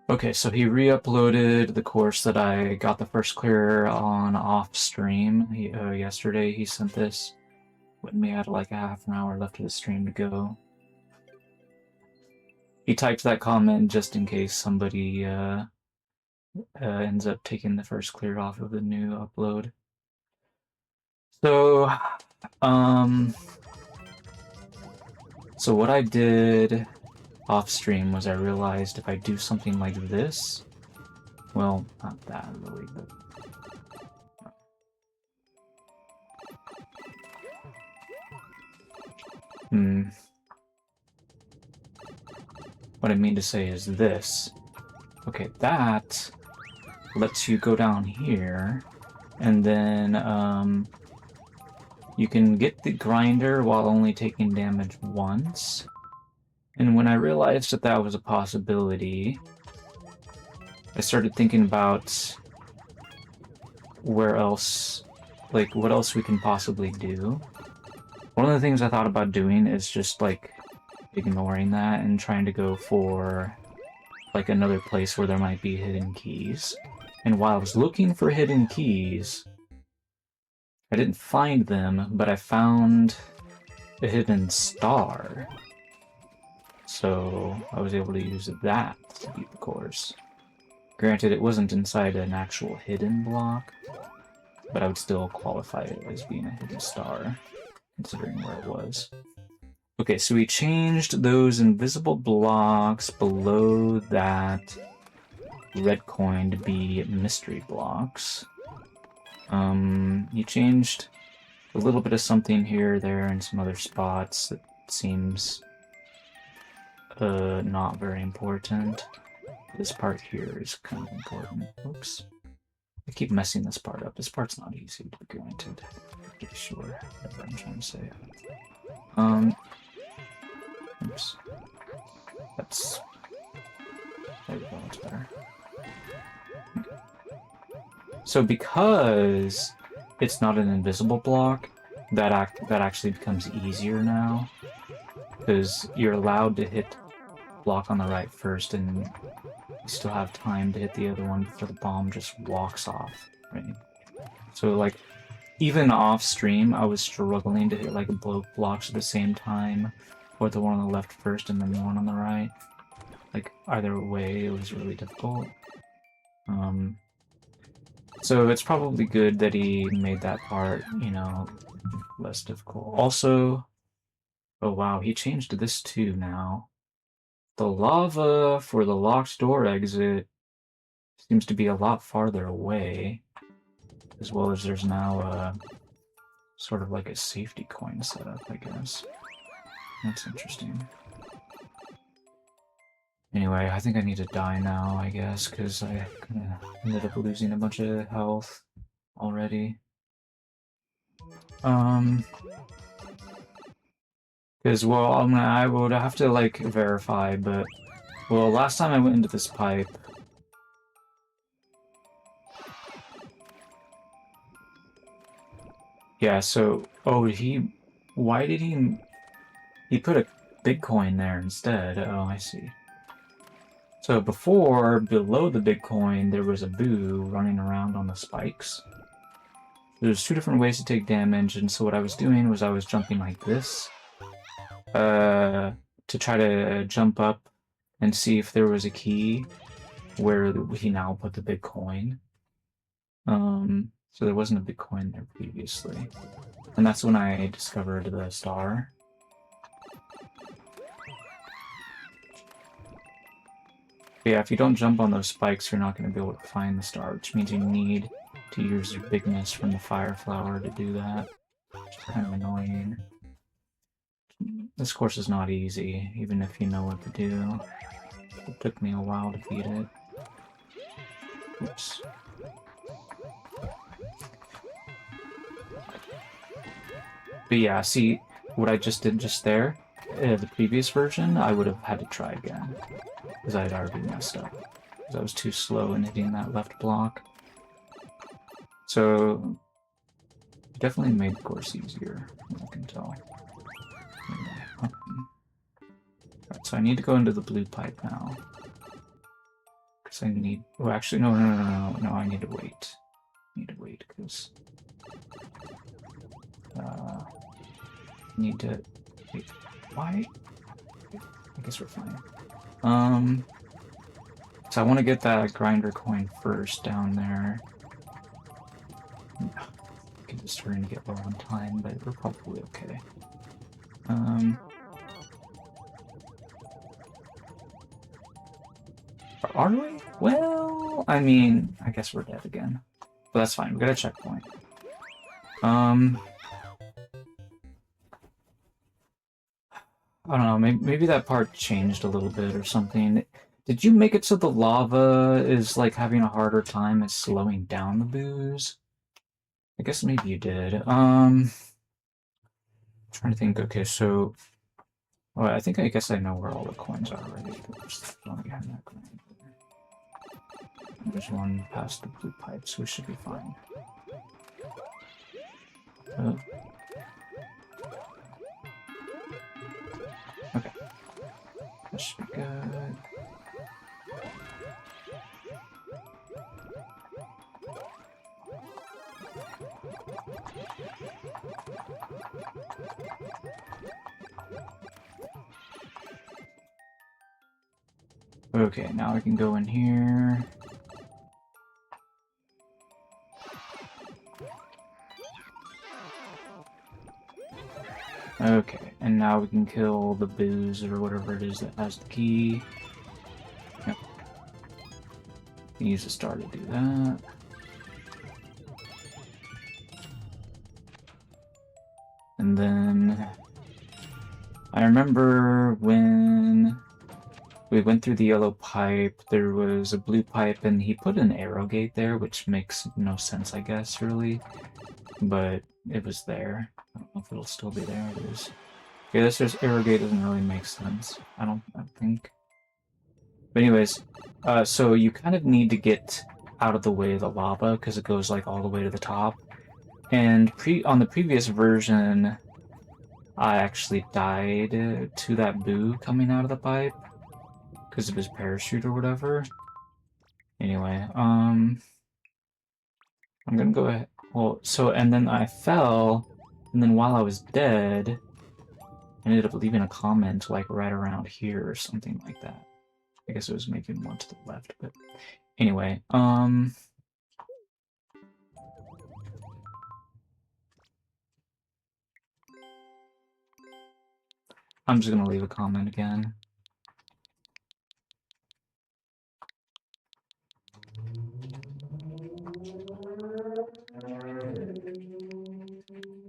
Okay, so he re-uploaded the course that I got the first clear on off stream. Yesterday he sent this when we had like a half an hour left of the stream to go. He typed that comment just in case somebody ends up taking the first clear off of the new upload. So, so what I did off stream was I realized if I do something like this, well, not that really, but what I mean to say is this. Okay, that lets you go down here, and then you can get the grinder while only taking damage once. And when I realized that that was a possibility, I started thinking about where else, like, what else we can possibly do. One of the things I thought about doing is just, like, ignoring that and trying to go for, like, another place where there might be hidden keys. And while I was looking for hidden keys, I didn't find them, but I found a hidden star. So I was able to use that to beat the course. Granted, it wasn't inside an actual hidden block, but I would still qualify it as being a hidden star, considering where it was. Okay, so we changed those invisible blocks below that red coin to be mystery blocks. He changed a little bit of something here, there, and some other spots that seems not very important. This part here is kind of important. Oops. I keep messing this part up. This part's not easy, to be granted. I'm pretty sure whatever I'm trying to say. Oops. That's... There we go, that's better. So because it's not an invisible block, that actually becomes easier now. Because you're allowed to hit block on the right first, and you still have time to hit the other one before the bomb just walks off, right? So, like, even off stream, I was struggling to hit, like, both blocks at the same time, or the one on the left first and then the one on the right. Like, either way, it was really difficult. So it's probably good that he made that part, you know, less difficult. Also, oh wow, he changed this too now. The lava for the locked door exit seems to be a lot farther away, as well as there's now a sort of like a safety coin setup, I guess. That's interesting. Anyway, I think I need to die now, I guess, because I kinda ended up losing a bunch of health already. Because, well, I would have to, like, verify, but, well, last time I went into this pipe... Yeah, so, oh, why did he put a big coin there instead? Oh, I see. So before, below the big coin, there was a boo running around on the spikes. There's two different ways to take damage, and so what I was doing was I was jumping like this, to try to jump up and see if there was a key where he now put the big coin. So there wasn't a big coin there previously. And that's when I discovered the star. But yeah, if you don't jump on those spikes, you're not going to be able to find the star, which means you need to use your bigness from the fire flower to do that, which is kind of annoying. This course is not easy, even if you know what to do. It took me a while to beat it. Oops. But yeah, see, what I just did just there, the previous version, I would have had to try again, because I had already messed up. Because I was too slow in hitting that left block. So, it definitely made the course easier, I can tell. Alright, so I need to go into the blue pipe now. Because I need... Oh, actually, no, I need to wait. Because... need to... Wait, why? I guess we're fine. So I want to get that grinder coin first down there. We're starting to get low on time, but we're probably okay. Are we? Well, I mean, I guess we're dead again. But that's fine, we got a checkpoint. I don't know, maybe that part changed a little bit or something. Did you make it so the lava is, like, having a harder time at slowing down the booze? I guess maybe you did. I'm trying to think, okay, so... Well, I guess I know where all the coins are already. There's one past the blue pipe, so we should be fine. Okay. That should be good. Okay, now we can go in here. Okay, and now we can kill the booze or whatever it is that has the key. Yep. Use the star to do that. And then... I remember when we went through the yellow pipe, there was a blue pipe, and he put an arrow gate there, which makes no sense, I guess, really. But it was there. I don't know if it'll still be there. It is. Okay, this arrow gate doesn't really make sense. I don't think. But anyways, so you kind of need to get out of the way of the lava, because it goes, like, all the way to the top. And on the previous version, I actually died to that boo coming out of the pipe because of his parachute or whatever. Anyway, I'm gonna go ahead. Well, so, and then I fell, and then while I was dead, I ended up leaving a comment, like, right around here or something like that. I guess it was maybe more to the left, but anyway, I'm just gonna leave a comment again.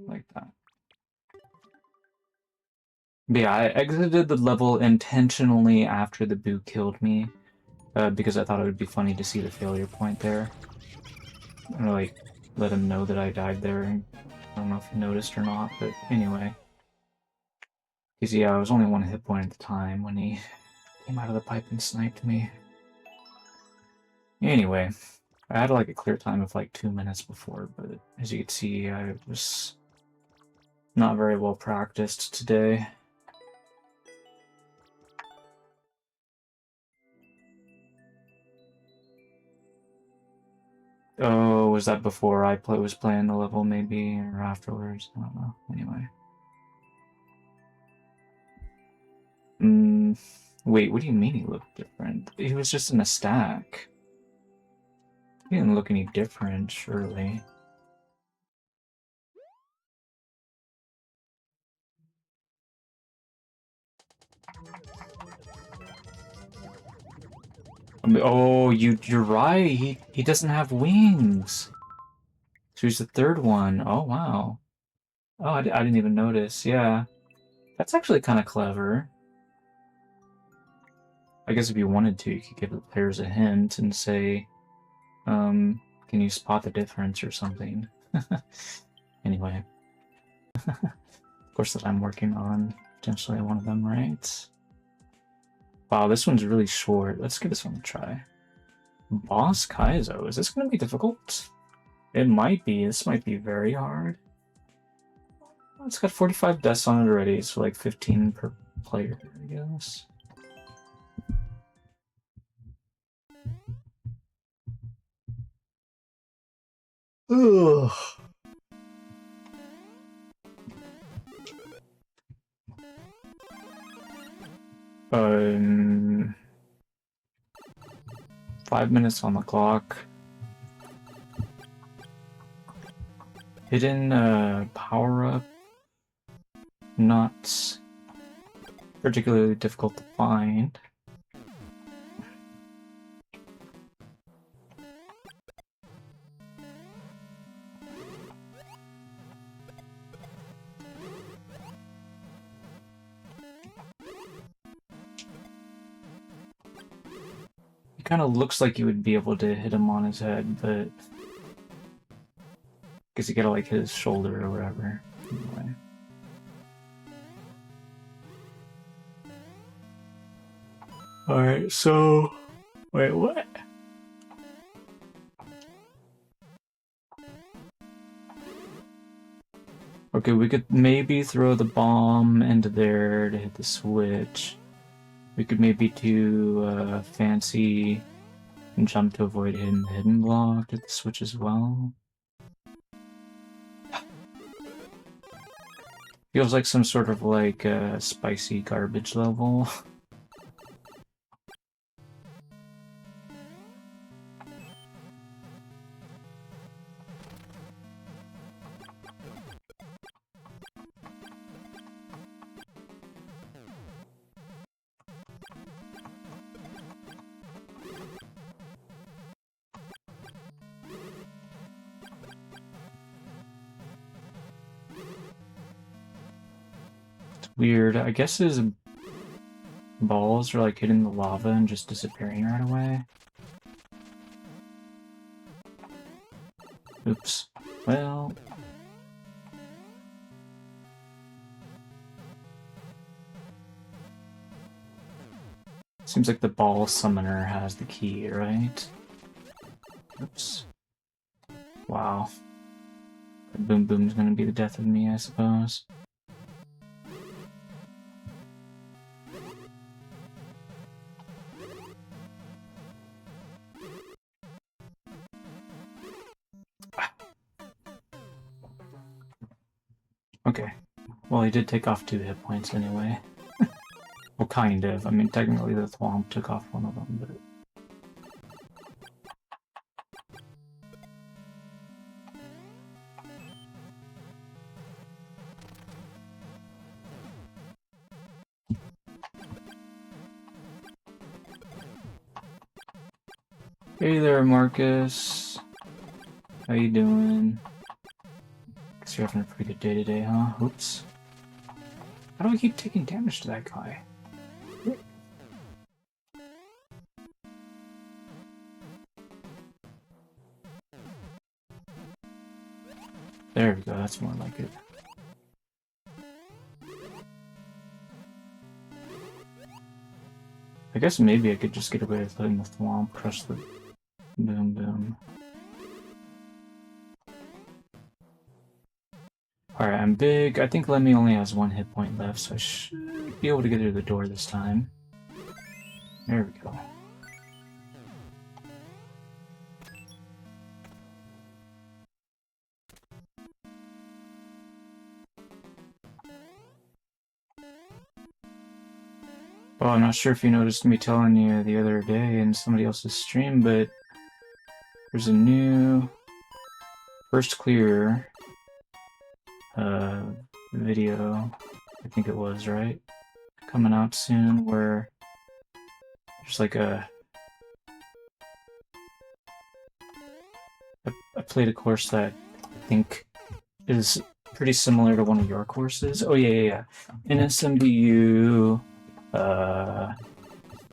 Like that. But yeah, I exited the level intentionally after the boo killed me, because I thought it would be funny to see the failure point there. Or, like, let him know that I died there. I don't know if he noticed or not, but anyway. Because, yeah, I was only 1 hit point at the time when he came out of the pipe and sniped me. Anyway, I had, like, a clear time of, like, 2 minutes before, but as you can see, I was not very well practiced today. Oh, was that before I was playing the level, maybe, or afterwards? I don't know. Anyway. Wait, what do you mean he looked different? He was just in a stack. He didn't look any different, surely. I mean, oh, you're right. He doesn't have wings. So he's the third one. Oh, wow. Oh, I didn't even notice. Yeah. That's actually kind of clever. I guess if you wanted to, you could give the players a hint and say, can you spot the difference or something? Anyway. Of course, that I'm working on potentially one of them, right? Wow, this one's really short. Let's give this one a try. Boss Kaizo. Is this going to be difficult? It might be. This might be very hard. It's got 45 deaths on it already, so like 15 per player, I guess. Ugh. 5 minutes on the clock. Hidden power-up. Not particularly difficult to find. It kind of looks like you would be able to hit him on his head, but guess you gotta like hit his shoulder or whatever. Anyway. Alright, so wait, what? Okay, we could maybe throw the bomb into there to hit the switch. We could maybe do fancy and jump to avoid hidden block at the switch as well. Feels like some sort of like spicy garbage level. Weird. I guess his balls are like hitting the lava and just disappearing right away. Oops. Well... seems like the ball summoner has the key, right? Oops. Wow. The Boom Boom's gonna be the death of me, I suppose. Okay. Well, he did take off 2 hit points anyway. Well, kind of. I mean, technically the Thwomp took off 1 of them, but... Hey there, Marcus. How you doing? Guess you're having a pretty good day today, huh? Oops. How do I keep taking damage to that guy? There we go, that's more like it. I guess maybe I could just get away with letting the Thwomp crush the Boom Boom. Alright, I'm big. I think Lemmy only has 1 hit point left, so I should be able to get through the door this time. There we go. Well, I'm not sure if you noticed me telling you the other day in somebody else's stream, but there's a new first clear video, I think it was, right? Coming out soon, where there's like I played a course that I think is pretty similar to one of your courses. Oh yeah. NSMBU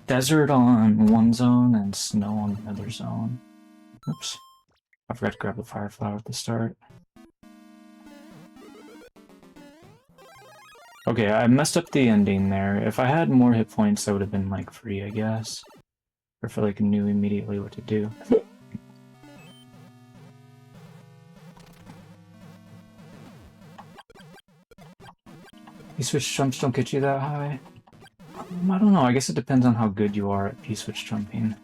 desert on one zone and snow on another zone. Oops. I forgot to grab the fire flower at the start. Okay, I messed up the ending there. If I had more hit points, that would have been like free, I guess. Or if I like knew immediately what to do. P-switch jumps don't get you that high? I don't know, I guess it depends on how good you are at P-switch jumping.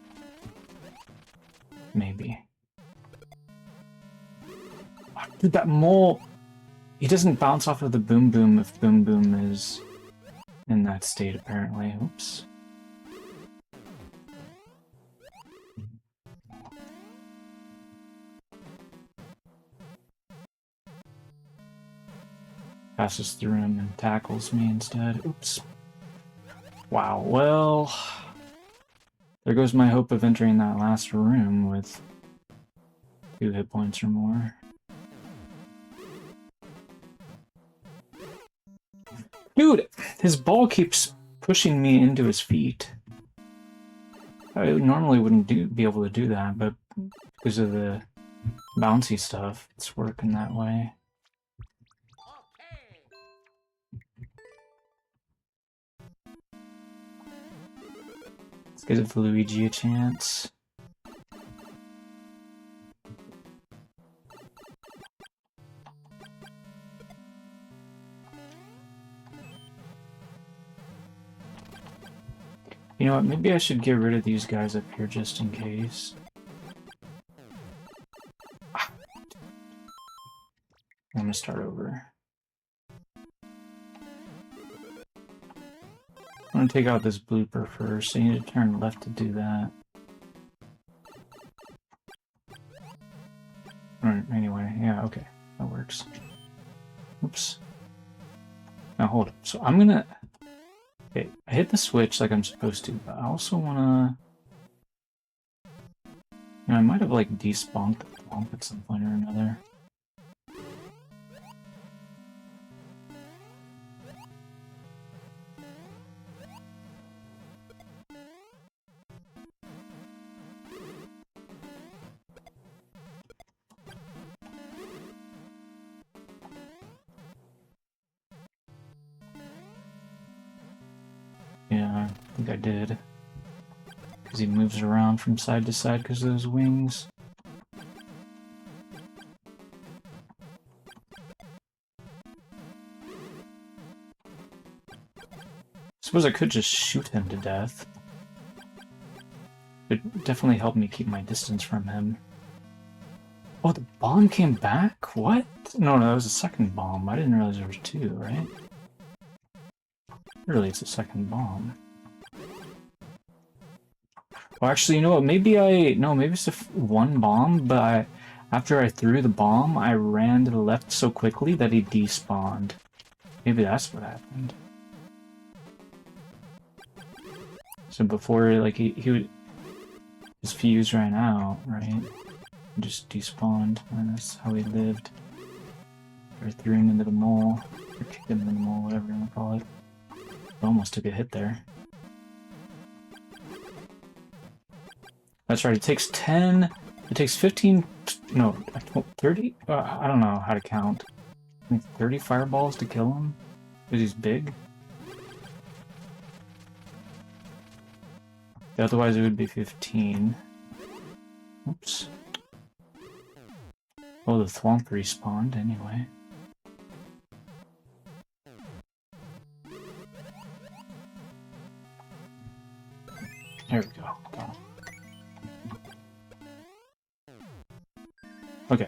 Maybe. Dude, that mole, he doesn't bounce off of the Boom Boom if Boom Boom is in that state, apparently. Oops. Passes through him and tackles me instead. Oops. Wow, well... There goes my hope of entering that last room with 2 hit points or more. Dude! His ball keeps pushing me into his feet. I normally wouldn't be able to do that, but because of the bouncy stuff, it's working that way. Let's give Luigi a chance. You know what, maybe I should get rid of these guys up here just in case. I'm gonna start over. I'm gonna take out this blooper first. I need to turn left to do that. Alright, anyway, yeah, okay. That works. Oops. Now hold up. So I'm gonna... Okay, I hit the switch like I'm supposed to, but I also wanna... You know, I might have like despawned the Thwomp at some point or another. Yeah, I think I did. Because he moves around from side to side because of those wings. Suppose I could just shoot him to death. It definitely helped me keep my distance from him. Oh, the bomb came back? What? No, that was a second bomb. I didn't realize there was 2, right? Really, it's a second bomb. Well, actually, you know what? Maybe maybe it's one bomb, but after I threw the bomb, I ran to the left so quickly that he despawned. Maybe that's what happened. So before, like, his fuse ran out, right? He just despawned, and that's how he lived. Or threw him into the mole, or kicked him into the mole, whatever you want to call it. I almost took a hit there. That's right, it takes 15, no, 30? I don't know how to count. I think 30 fireballs to kill him? Because he's big? Otherwise it would be 15. Oops. Oh, the Thwomp respawned anyway. There we go. Oh. Okay.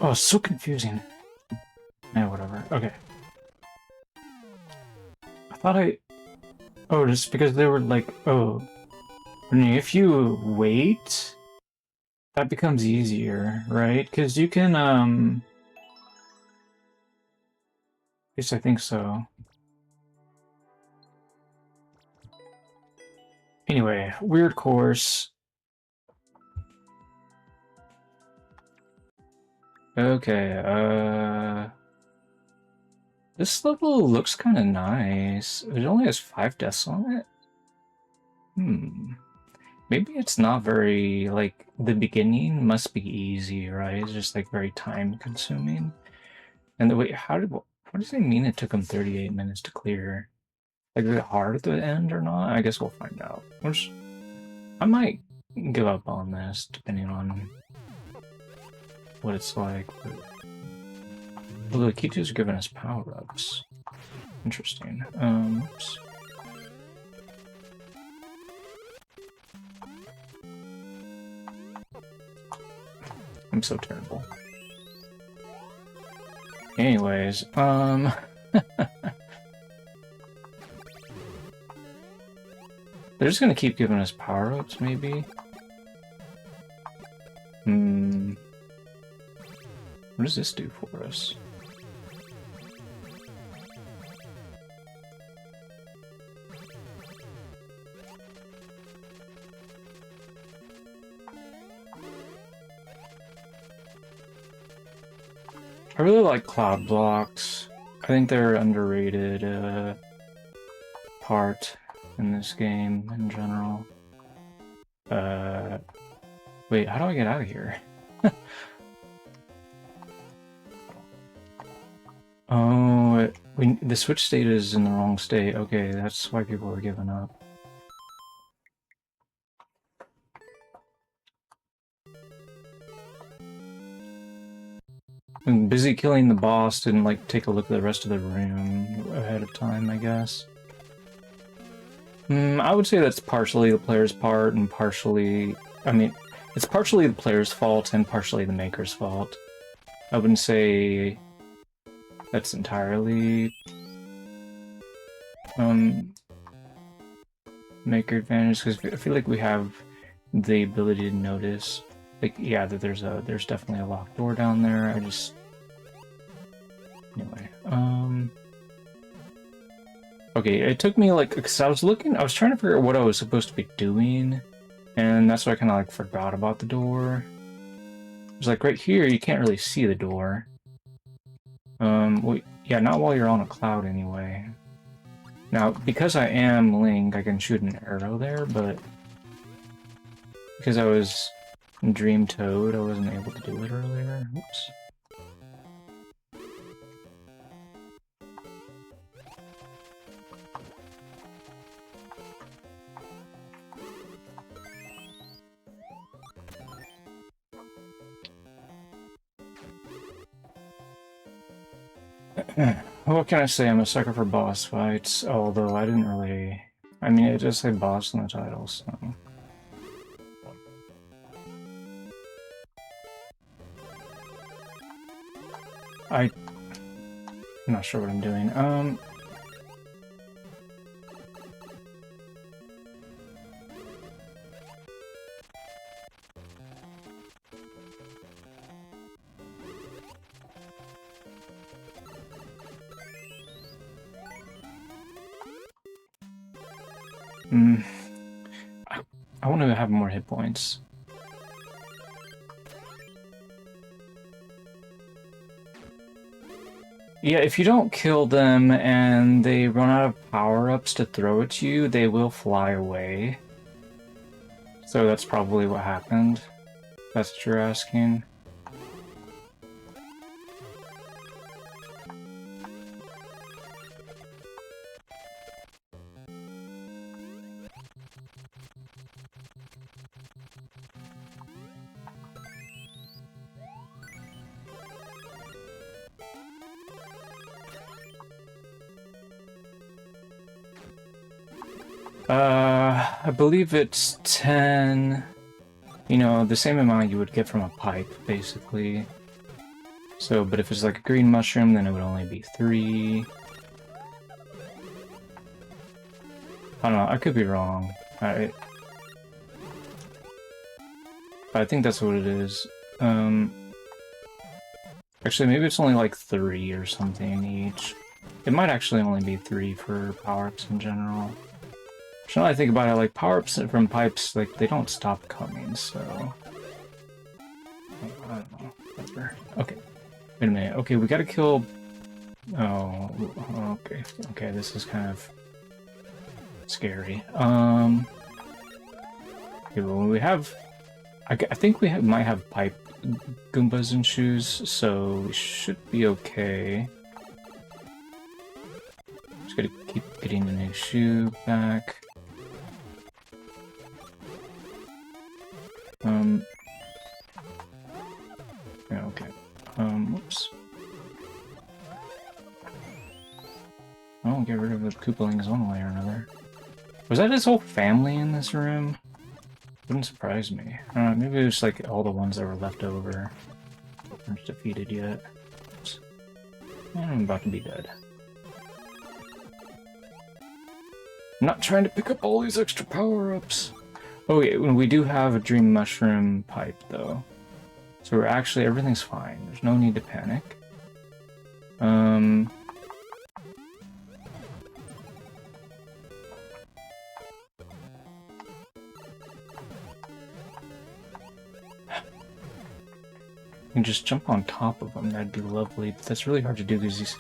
Oh, it's so confusing. Yeah, whatever. Okay. I thought Oh, just because they were like, oh... If you wait, that becomes easier, right? Because you can, at least I think so. Anyway, weird course. Okay, this level looks kind of nice. It only has 5 deaths on it. Maybe it's not very, like, the beginning must be easy, right? It's just, like, very time-consuming. And the wait, what does it mean it took him 38 minutes to clear? Like, is it hard at the end or not? I guess we'll find out. I might give up on this, depending on what it's like. But Although the key are giving us power-ups. Interesting. Oops. I'm so terrible. Anyways, they're just gonna keep giving us power-ups, maybe? What does this do for us? I really like cloud blocks. I think they're an underrated part in this game in general. Wait, how do I get out of here? Oh, the switch state is in the wrong state. Okay, that's why people are giving up. I'm busy killing the boss, didn't like take a look at the rest of the room ahead of time, I guess. I would say that's partially the player's part and partially... I mean, it's partially the player's fault and partially the maker's fault. I wouldn't say that's entirely maker advantage, because I feel like we have the ability to notice, like, yeah, that there's definitely a locked door down there. Anyway, okay, it took me like, because I was trying to figure out what I was supposed to be doing, and that's why I kind of like forgot about the door. It's like right here, you can't really see the door. Well, yeah, not while you're on a cloud anyway. Now, because I am Link, I can shoot an arrow there, but because I was Dream Toad, I wasn't able to do it earlier. Oops. What can I say? I'm a sucker for boss fights, although I didn't really... I mean, it does say boss in the title, so... I'm not sure what I'm doing. I want to have more hit points. Yeah, if you don't kill them and they run out of power-ups to throw at you, they will fly away. So that's probably what happened. That's what you're asking. I believe it's 10, you know, the same amount you would get from a pipe, basically. So, but if it's like a green mushroom, then it would only be 3. I don't know, I could be wrong. I think that's what it is. Actually, maybe it's only like 3 or something each. It might actually only be 3 for power-ups in general. Now I think about it, like, power-ups from pipes, like, they don't stop coming, so... I don't know. Whatever. Okay. Wait a minute. Okay, we gotta kill... Oh, okay. Okay, this is kind of... scary. Okay, well, we have... I think we might have pipe Goombas and shoes, so we should be okay. Just gotta keep getting the new shoe back. Yeah, okay. Whoops. I'll get rid of the Koopalings one way or another. Was that his whole family in this room? Wouldn't surprise me. I don't know, maybe it was like all the ones that were left over. Aren't defeated yet. I'm about to be dead. I'm not trying to pick up all these extra power-ups. Oh yeah, we do have a Dream Mushroom pipe though. So we're actually, everything's fine. There's no need to panic. You can just jump on top of him, that'd be lovely, but that's really hard to do because he's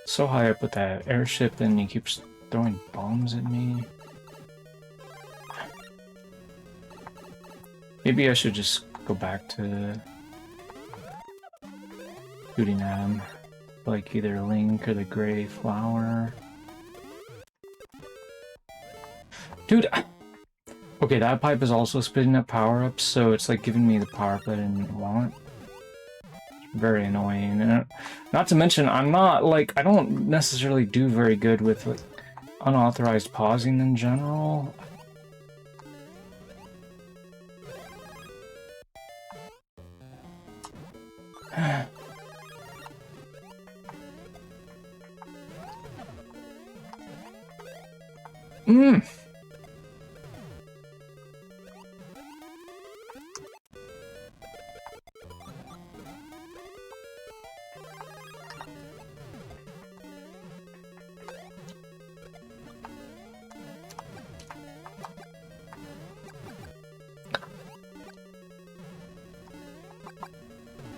so high up with that airship and he keeps throwing bombs at me. Maybe I should just go back to shooting at him, like either Link or the Gray Flower. Dude! Okay, that pipe is also spitting up power-ups, so it's like giving me the power-up I didn't want. Very annoying. And not to mention, I'm not, like, I don't necessarily do very good with, like, unauthorized pausing in general.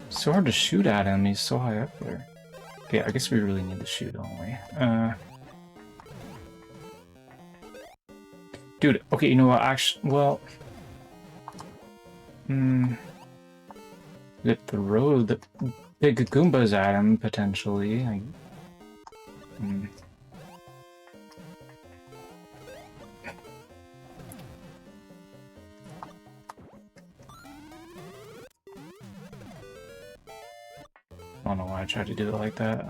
So hard to shoot at him, he's so high up there. Okay, I guess we really need to shoot, don't we? Dude, okay, you know what, actually, well... Get throw the big Goombas at him, potentially. I don't know why I tried to do it like that.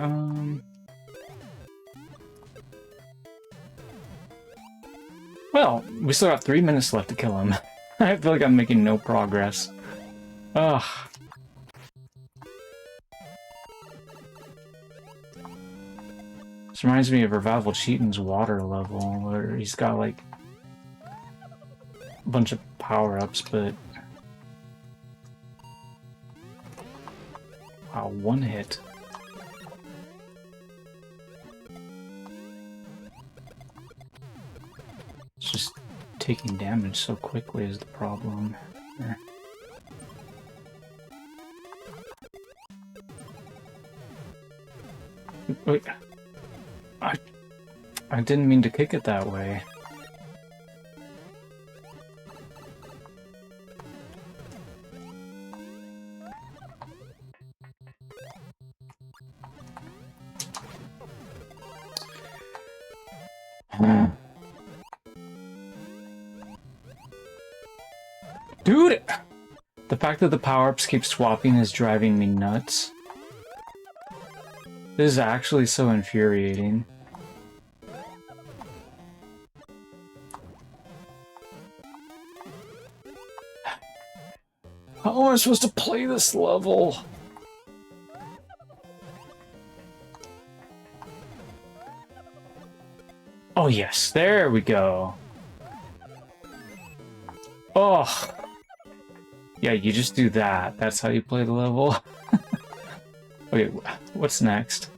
Well, we still got 3 minutes left to kill him. I feel like I'm making no progress. Ugh. This reminds me of Revival Cheaton's water level, where he's got like a bunch of power-ups, but... Wow, one hit. It's just taking damage so quickly is the problem. There. Wait. I didn't mean to kick it that way. Dude! The fact that the power-ups keep swapping is driving me nuts. This is actually so infuriating. How am I supposed to play this level? Oh yes, there we go. Oh. Yeah, you just do that. That's how you play the level. Okay, what's next?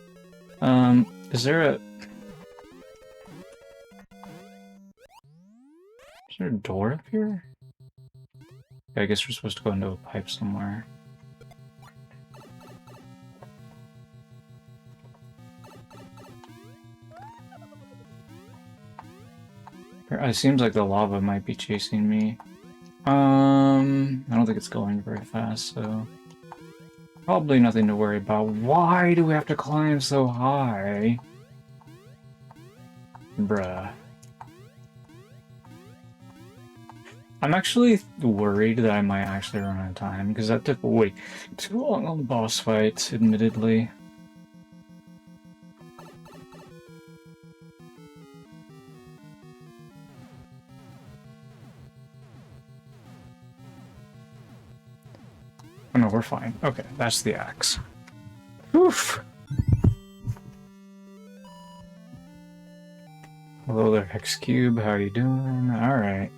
Is there a door up here? Yeah, I guess we're supposed to go into a pipe somewhere. It seems like the lava might be chasing me. I don't think it's going very fast, so... Probably nothing to worry about. Why do we have to climb so high? Bruh. I'm actually worried that I might actually run out of time, because that took way too long on the boss fight, admittedly. Oh no, we're fine. Okay, that's the axe. Oof. Hello there, Hex Cube. How you doing? All right.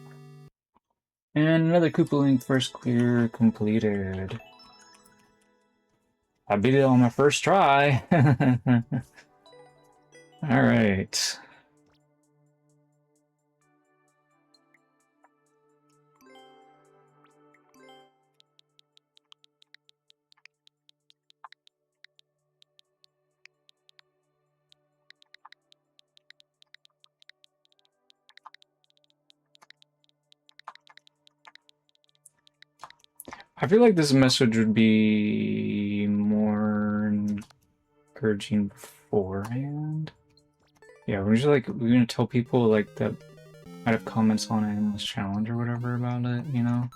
And another Koopa Link first clear completed. I beat it on my first try. All right. I feel like this message would be more encouraging beforehand. Yeah, we're gonna tell people like that might have comments on Endless Challenge or whatever about it, you know?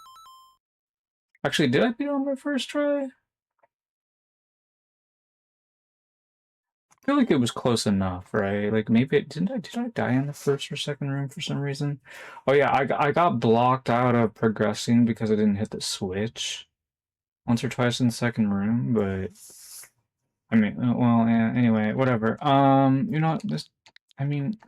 Actually, did I beat it on my first try? I feel like it was close enough, right? Like maybe did I die in the first or second room for some reason? Oh yeah, I got blocked out of progressing because I didn't hit the switch once or twice in the second room, but I mean, well, yeah, anyway, whatever. You know, this, I mean,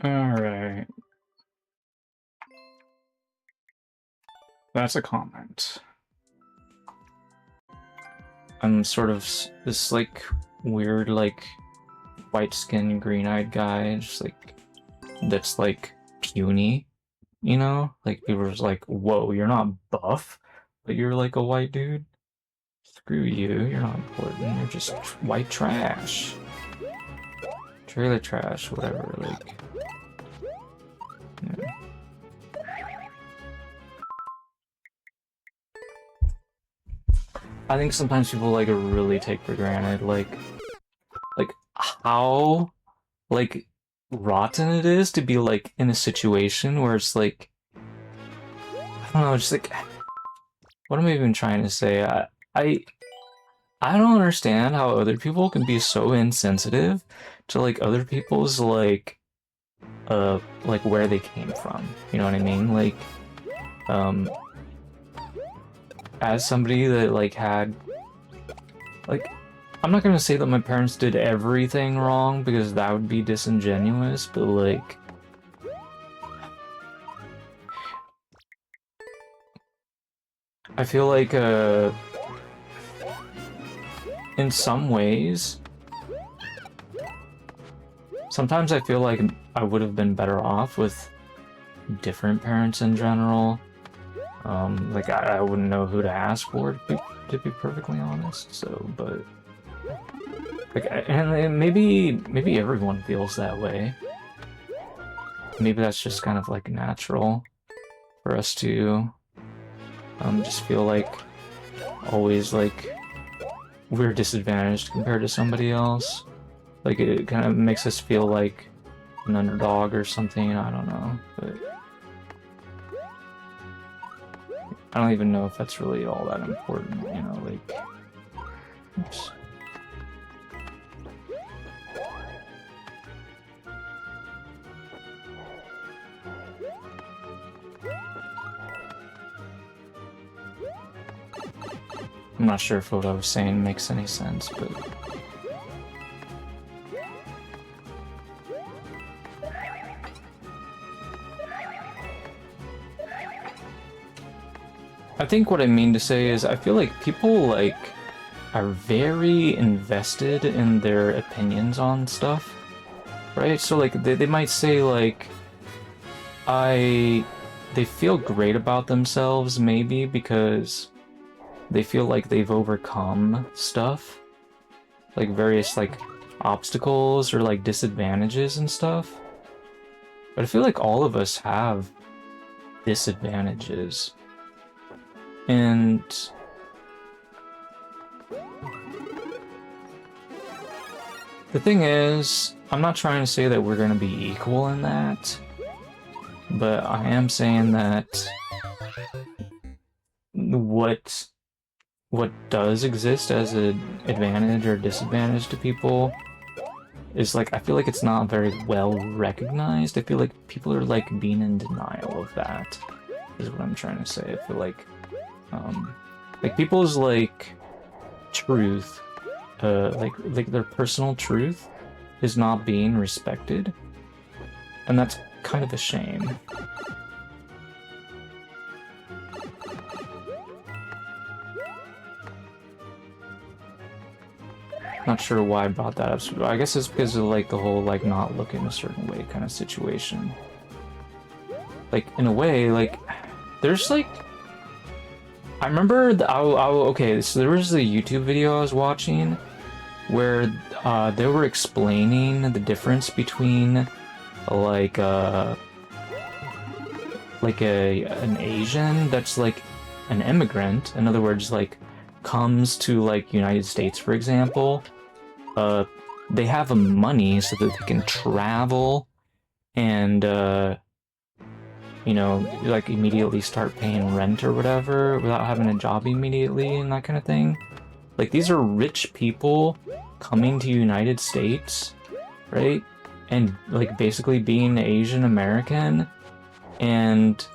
all right. That's a comment. I'm sort of this like weird like white-skinned, green-eyed guy, just like that's like puny, you know? Like people are just like, "Whoa, you're not buff, but you're like a white dude." Screw you, you're not important. You're just white trash. Trailer trash, whatever, like. Yeah. I think sometimes people like really take for granted like how like rotten it is to be like in a situation where it's like I don't know, just like what am I even trying to say? I I don't understand how other people can be so insensitive to like other people's like where they came from. You know what I mean? Like um as somebody that like had like I'm not gonna say that my parents did everything wrong because that would be disingenuous, but like I feel like in some ways sometimes I feel like I would have been better off with different parents in general. Like I wouldn't know who to ask for to be perfectly honest. So, but like, and maybe everyone feels that way. Maybe that's just kind of like natural for us to just feel like always like we're disadvantaged compared to somebody else. Like it kind of makes us feel like an underdog or something. I don't know, but I don't even know if that's really all that important. You know, like. Oops. I'm not sure if what I was saying makes any sense, but... I think what I mean to say is I feel like people, like, are very invested in their opinions on stuff, right? So, like, they might say, like, I they feel great about themselves, maybe because they feel like they've overcome stuff, like various like obstacles or like disadvantages and stuff. But I feel like all of us have disadvantages. And the thing is, I'm not trying to say that we're going to be equal in that, but I am saying that what does exist as an advantage or disadvantage to people is like, I feel like it's not very well recognized. I feel like people are like being in denial of that, is what I'm trying to say. I feel like people's like truth, like their personal truth is not being respected, and that's kind of a shame. Not sure why I brought that up. I guess it's because of like the whole like not looking a certain way kind of situation. Like in a way, like there's like, I remember okay, so there was a YouTube video I was watching where they were explaining the difference between like an Asian that's like an immigrant, in other words, like comes to like United States, for example. They have money so that they can travel and you know, like immediately start paying rent or whatever without having a job immediately and that kind of thing. Like these are rich people coming to United States, right? And like basically being Asian American, and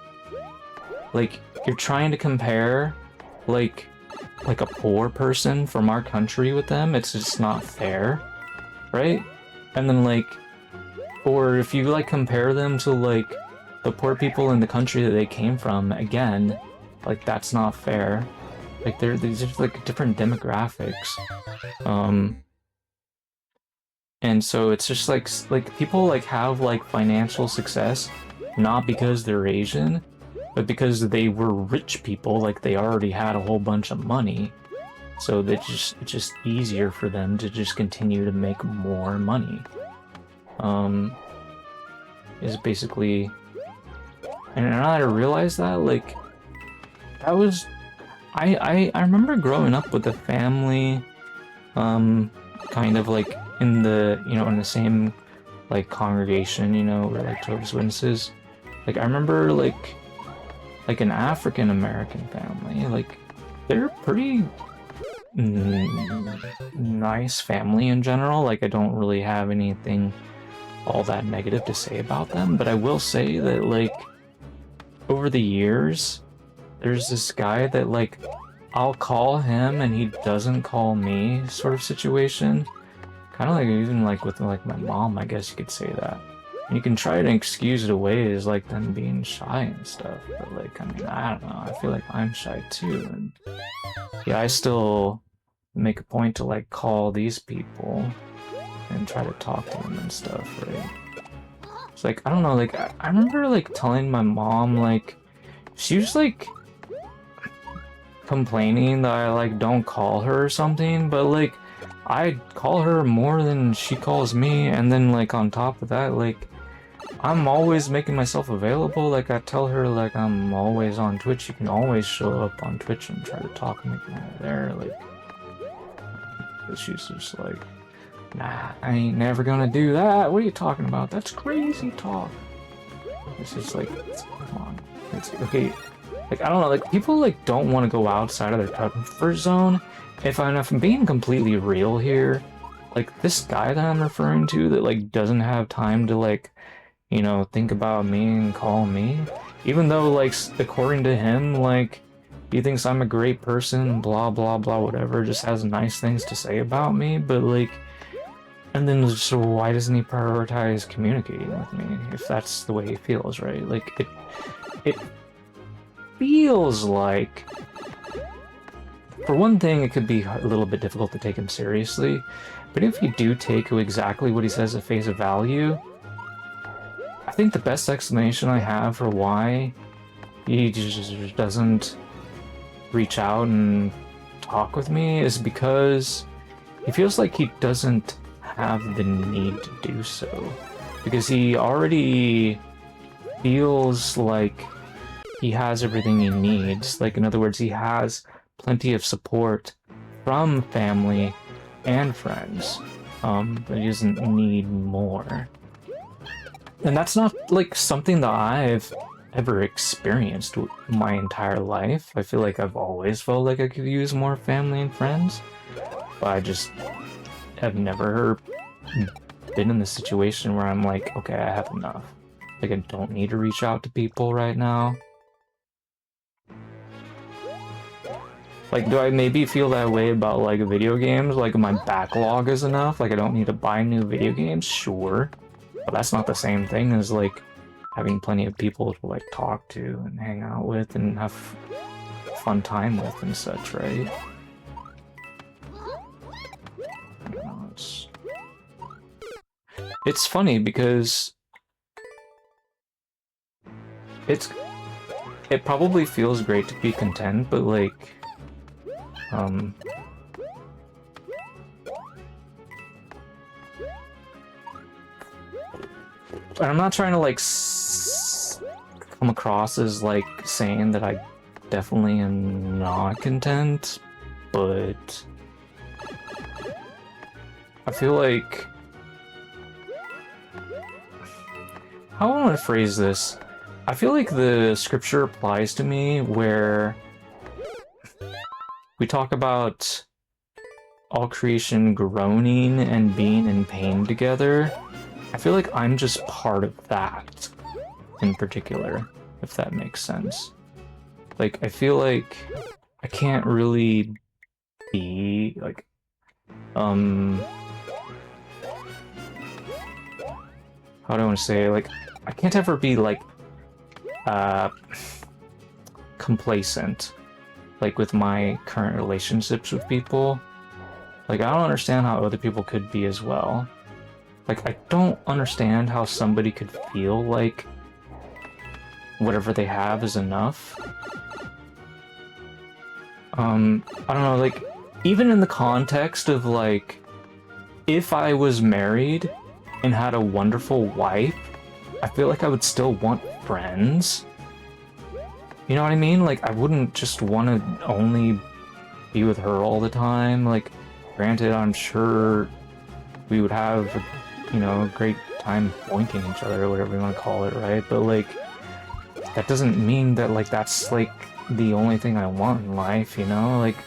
like you're trying to compare like a poor person from our country with them. It's just not fair, right? And then like, or if you like compare them to like the poor people in the country that they came from, again, like that's not fair. Like these are like different demographics. And so it's just like people like have like financial success not because they're Asian, but because they were rich people, like they already had a whole bunch of money. So it's just easier for them to just continue to make more money. Is basically, and now that I realize that, like, that was, I remember growing up with a family, kind of like in the, you know, in the same, like, congregation, you know, we're like Jehovah's Witnesses. Like, I remember, like an African-American family, like, they're pretty nice family in general. Like, I don't really have anything all that negative to say about them, but I will say that, like, over the years, there's this guy that, like, I'll call him and he doesn't call me sort of situation. Kind of like even like with like my mom, I guess you could say that. And you can try to excuse it away as like them being shy and stuff, but like, I mean, I don't know, I feel like I'm shy too, and yeah, I still make a point to like call these people and try to talk to them and stuff, right? It's like, I don't know, like, I remember like telling my mom, like, she was like complaining that I like don't call her or something, but like I call her more than she calls me, and then like on top of that, like I'm always making myself available. Like I tell her like I'm always on Twitch, you can always show up on Twitch and try to talk and make me there, like, but she's just like, nah, I ain't never gonna do that. What are you talking about? That's crazy talk. It's just like, come on. It's okay. Like, I don't know, like, people, like, don't want to go outside of their comfort zone. If I'm being completely real here, like, this guy that I'm referring to that, like, doesn't have time to, like, you know, think about me and call me, even though, like, according to him, like, he thinks I'm a great person, blah, blah, blah, whatever, just has nice things to say about me, but, like, and then, so why doesn't he prioritize communicating with me, if that's the way he feels, right? Like, it feels like, for one thing, it could be a little bit difficult to take him seriously, but if you do take exactly what he says at face value, I think the best explanation I have for why he just doesn't reach out and talk with me is because he feels like he doesn't have the need to do so. Because he already feels like he has everything he needs. Like, in other words, he has plenty of support from family and friends, but he doesn't need more. And that's not, like, something that I've ever experienced my entire life. I feel like I've always felt like I could use more family and friends, but I just have never been in the situation where I'm like, okay, I have enough. Like, I don't need to reach out to people right now. Like, do I maybe feel that way about, like, video games? Like, my backlog is enough? Like, I don't need to buy new video games? Sure. But that's not the same thing as, like, having plenty of people to, like, talk to and hang out with and have fun time with and such, right? I don't know, it's funny because it probably feels great to be content, but, like, and I'm not trying to, like, come across as, like, saying that I definitely am not content, but I feel like... How do I want to phrase this? I feel like the scripture applies to me where we talk about all creation groaning and being in pain together. I feel like I'm just part of that in particular, if that makes sense. Like, I feel like I can't really be, like, how do I want to say, like, I can't ever be, like, complacent, like, with my current relationships with people. Like, I don't understand how other people could be as well. Like, I don't understand how somebody could feel like whatever they have is enough. I don't know, like, even in the context of, like, if I was married and had a wonderful wife, I feel like I would still want friends. You know what I mean? Like, I wouldn't just want to only be with her all the time. Like, granted, I'm sure we would have, you know, a great time boinking each other, or whatever you want to call it, right? But, like, that doesn't mean that, like, that's, like, the only thing I want in life, you know? Like,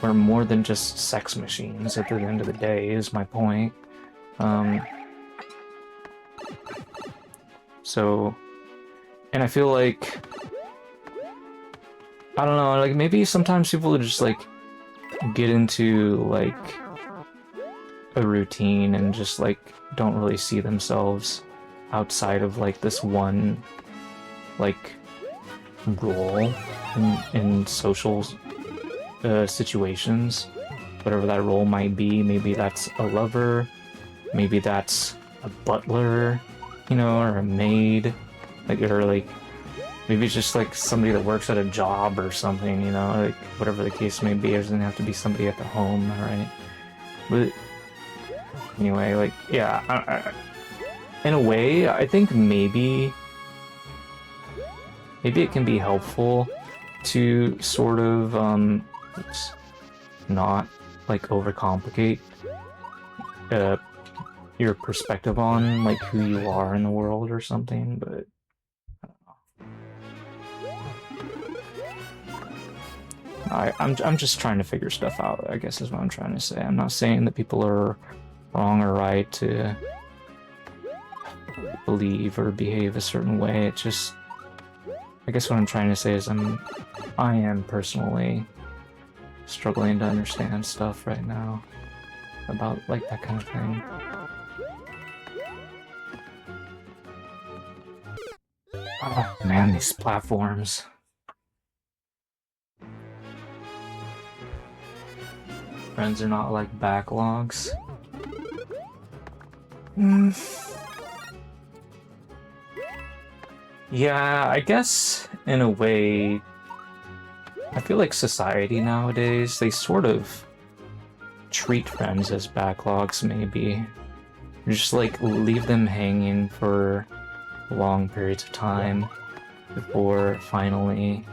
we're more than just sex machines at the end of the day, is my point. So, and I feel like, I don't know, like, maybe sometimes people just, like, get into, like, a routine and just, like, don't really see themselves outside of, like, this one, like, role in social situations, whatever that role might be. Maybe that's a lover, maybe that's a butler, you know, or a maid, like, or, like, maybe it's just, like, somebody that works at a job or something, you know, like, whatever the case may be. It doesn't have to be somebody at the home, right? But anyway, like, yeah, in a way, I think maybe it can be helpful to sort of, not, like, overcomplicate your perspective on, like, who you are in the world or something, but I don't know. I'm just trying to figure stuff out, I guess is what I'm trying to say. I'm not saying that people are wrong or right to believe or behave a certain way. It just, I guess what I'm trying to say is I am personally struggling to understand stuff right now about, like, that kind of thing. Oh man, these platforms. Friends are not like backlogs. Yeah, I guess in a way, I feel like society nowadays, they sort of treat friends as backlogs, maybe. Just like leave them hanging for long periods of time before finally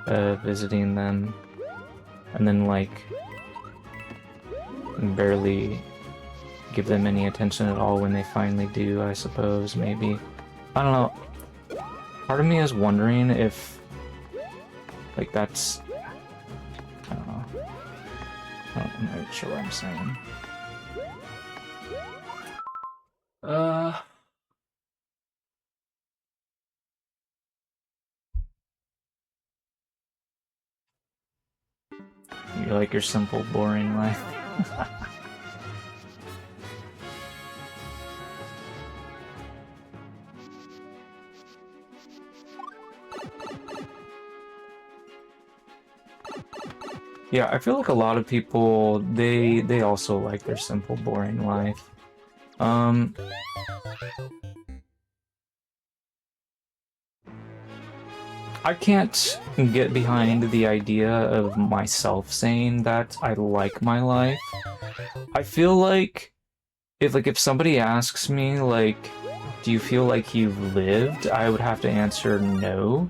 visiting them, and then like barely give them any attention at all when they finally do, I suppose, maybe. I don't know. Part of me is wondering if like that's... I don't know. I'm not sure what I'm saying. You like your simple, boring life? Yeah, I feel like a lot of people, they also like their simple, boring life. I can't get behind the idea of myself saying that I like my life. I feel like if somebody asks me like, do you feel like you've lived? I would have to answer no.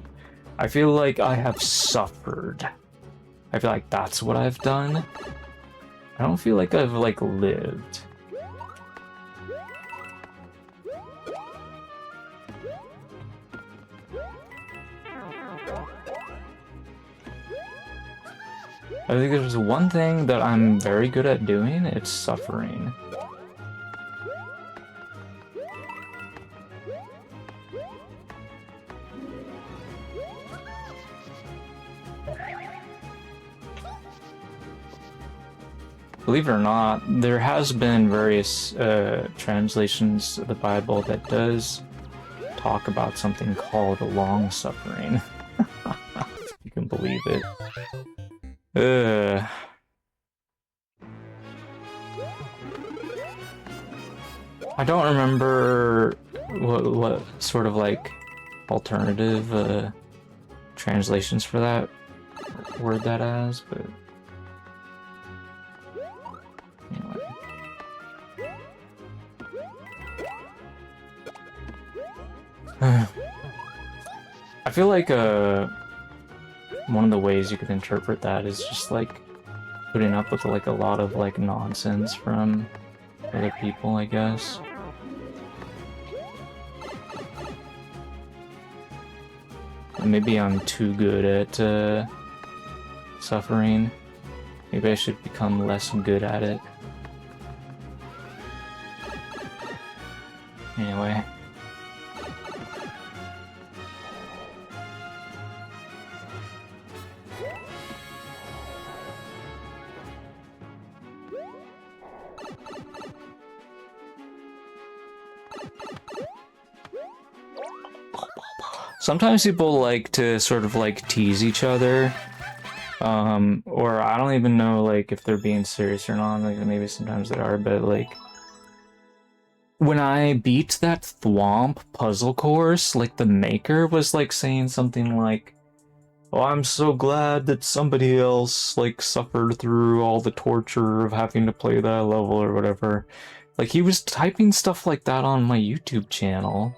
I feel like I have suffered. I feel like that's what I've done. I don't feel like I've like lived. I think there's one thing that I'm very good at doing, it's suffering. Believe it or not, there has been various translations of the Bible that does talk about something called long suffering. If you can believe it. I don't remember what sort of like alternative translations for that word that as, but anyway. I feel like one of the ways you could interpret that is just like putting up with like a lot of like nonsense from other people, I guess. Maybe I'm too good at suffering. Maybe I should become less good at it. Anyway. Sometimes people like to sort of like tease each other, or I don't even know like if they're being serious or not. Like maybe sometimes they are, but like when I beat that Thwomp puzzle course, like the maker was like saying something like, "Oh, I'm so glad that somebody else like suffered through all the torture of having to play that level or whatever." Like he was typing stuff like that on my YouTube channel.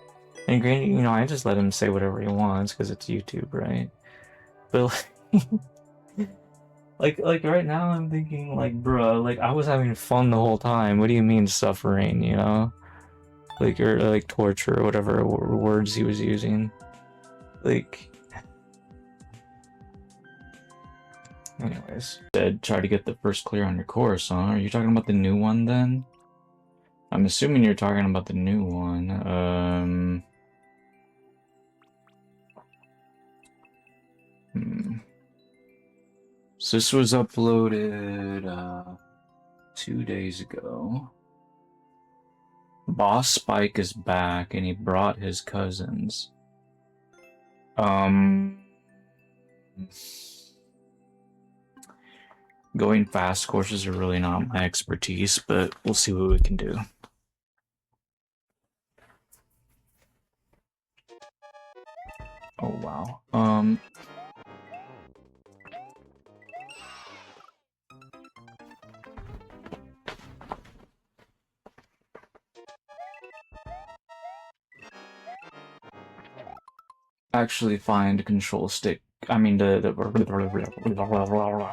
And granted, you know, I just let him say whatever he wants because it's YouTube, right? But like right now, I'm thinking like, bruh, like I was having fun the whole time. What do you mean suffering? You know, like or like torture or whatever words he was using. Like, anyways, said try to get the first clear on your course, huh? Are you talking about the new one then? I'm assuming you're talking about the new one. So this was uploaded 2 days ago. Boss Spike is back and he brought his cousins. Going fast courses are really not my expertise, but we'll see what we can do. Oh wow. Actually find control stick. I mean I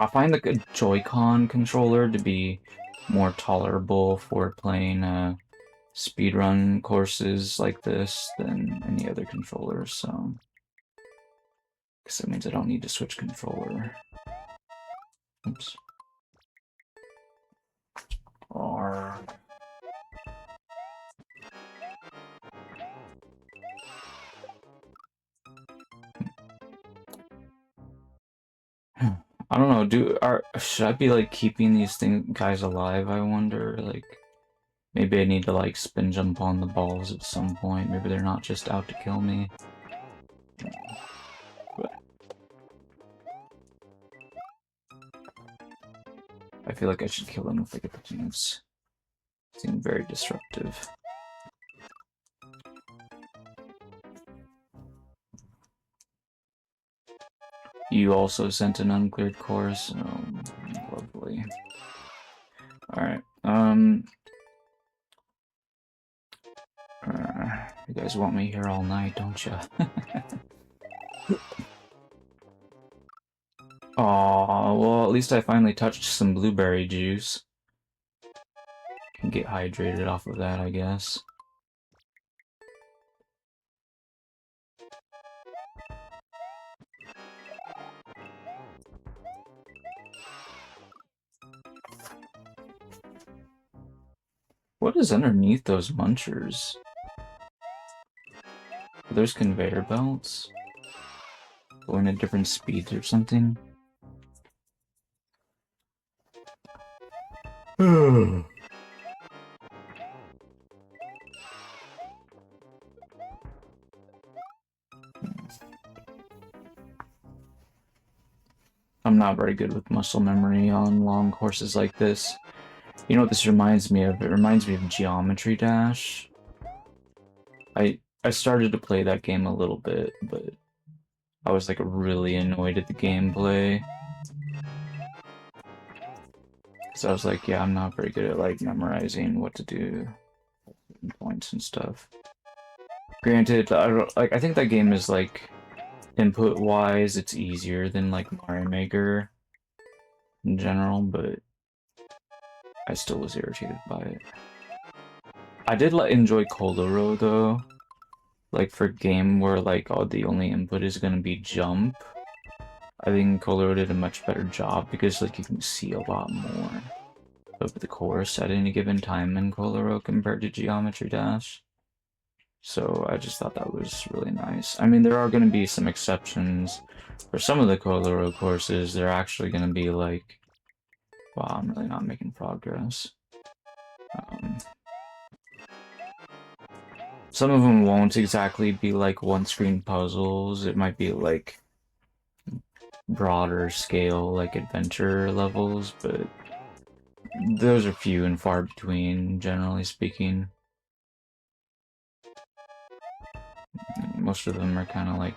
find the Joy-Con controller to be more tolerable for playing speedrun courses like this than any other controller, so because that means I don't need to switch controller. Oops. Or I don't know, should I be like keeping these guys alive, I wonder? Like maybe I need to like spin jump on the balls at some point. Maybe they're not just out to kill me. But I feel like I should kill them if I get the chance. Seem very disruptive. You also sent an uncleared course. Oh, lovely. Alright, you guys want me here all night, don't ya? Aw, well, at least I finally touched some blueberry juice. Can get hydrated off of that, I guess. What is underneath those munchers? Are those conveyor belts? Going at different speeds or something? I'm not very good with muscle memory on long courses like this. You know what this reminds me of? It reminds me of Geometry Dash. I started to play that game a little bit, but I was like really annoyed at the gameplay. So I was like, yeah, I'm not very good at like memorizing what to do, points and stuff. Granted, I think that game is like input-wise, it's easier than like Mario Maker in general, but I still was irritated by it. I did enjoy Koloro though, like for a game where like the only input is gonna be jump. I think Koloro did a much better job because like you can see a lot more of the course at any given time in Koloro compared to Geometry Dash. So I just thought that was really nice. I mean, there are going to be some exceptions. For some of the Koloro courses, they're actually going to be like, wow, I'm really not making progress. Some of them won't exactly be like one-screen puzzles. It might be like broader scale, like adventure levels, but those are few and far between, generally speaking. Most of them are kind of like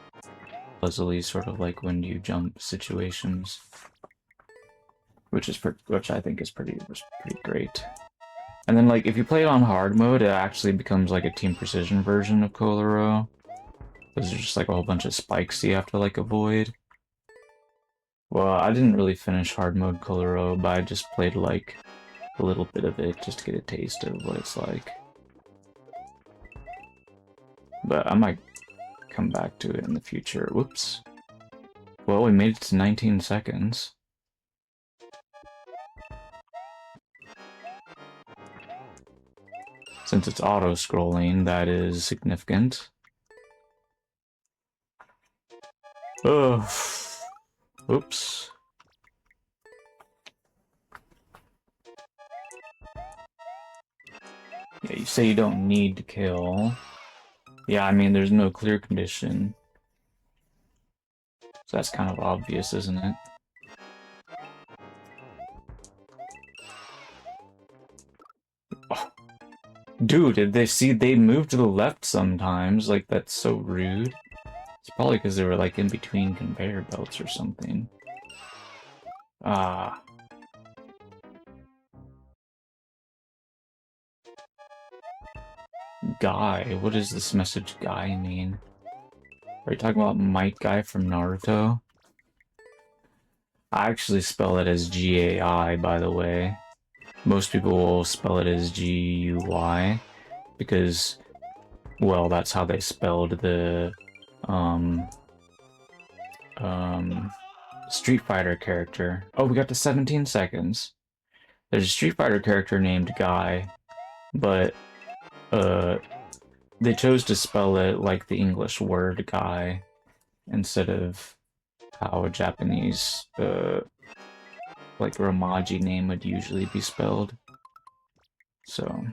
puzzly, sort of like when you jump situations, which I think is pretty great. And then like if you play it on hard mode, it actually becomes like a Team Precision version of Koloro. Because there's just like a whole bunch of spikes you have to like avoid. Well, I didn't really finish hard mode Koloro, but I just played like a little bit of it just to get a taste of what it's like. But I might come back to it in the future. Whoops. Well, we made it to 19 seconds. Since it's auto-scrolling, that is significant. Oh, oops. Yeah, you say you don't need to kill. Yeah, I mean, there's no clear condition. So that's kind of obvious, isn't it? Oh. Dude, did they see they move to the left sometimes? Like, that's so rude. It's probably because they were like in between conveyor belts or something. Ah. Guy? What does this message guy mean? Are you talking about Might Guy from Naruto? I actually spell it as G-A-I, by the way. Most people will spell it as G-U-Y because, well, that's how they spelled the um Street Fighter character. Oh, we got to 17 seconds. There's a Street Fighter character named Guy, but they chose to spell it like the English word guy instead of how a Japanese like Romaji name would usually be spelled. So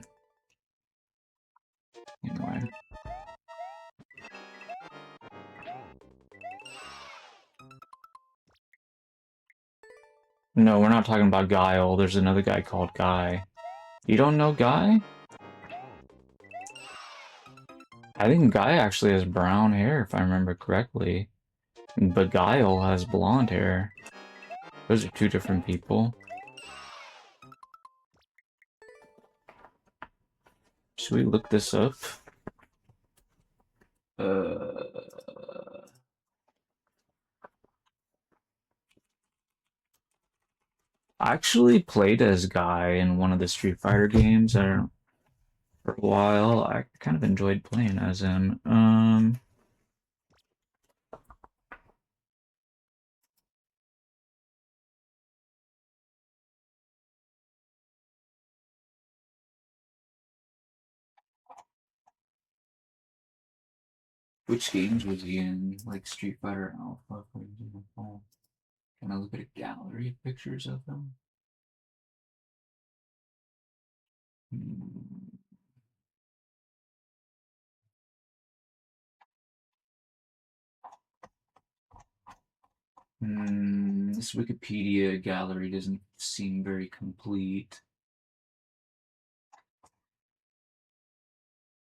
anyway. No, we're not talking about Guile. There's another guy called Guy. You don't know Guy? I think Guy actually has brown hair, if I remember correctly. But Guile has blonde hair. Those are two different people. Should we look this up? I actually played as Guy in one of the Street Fighter games. I don't for a while. I kind of enjoyed playing as him. Which games was he in? Like Street Fighter Alpha, for example. Can I look at a gallery of pictures of him? Hmm. This Wikipedia gallery doesn't seem very complete.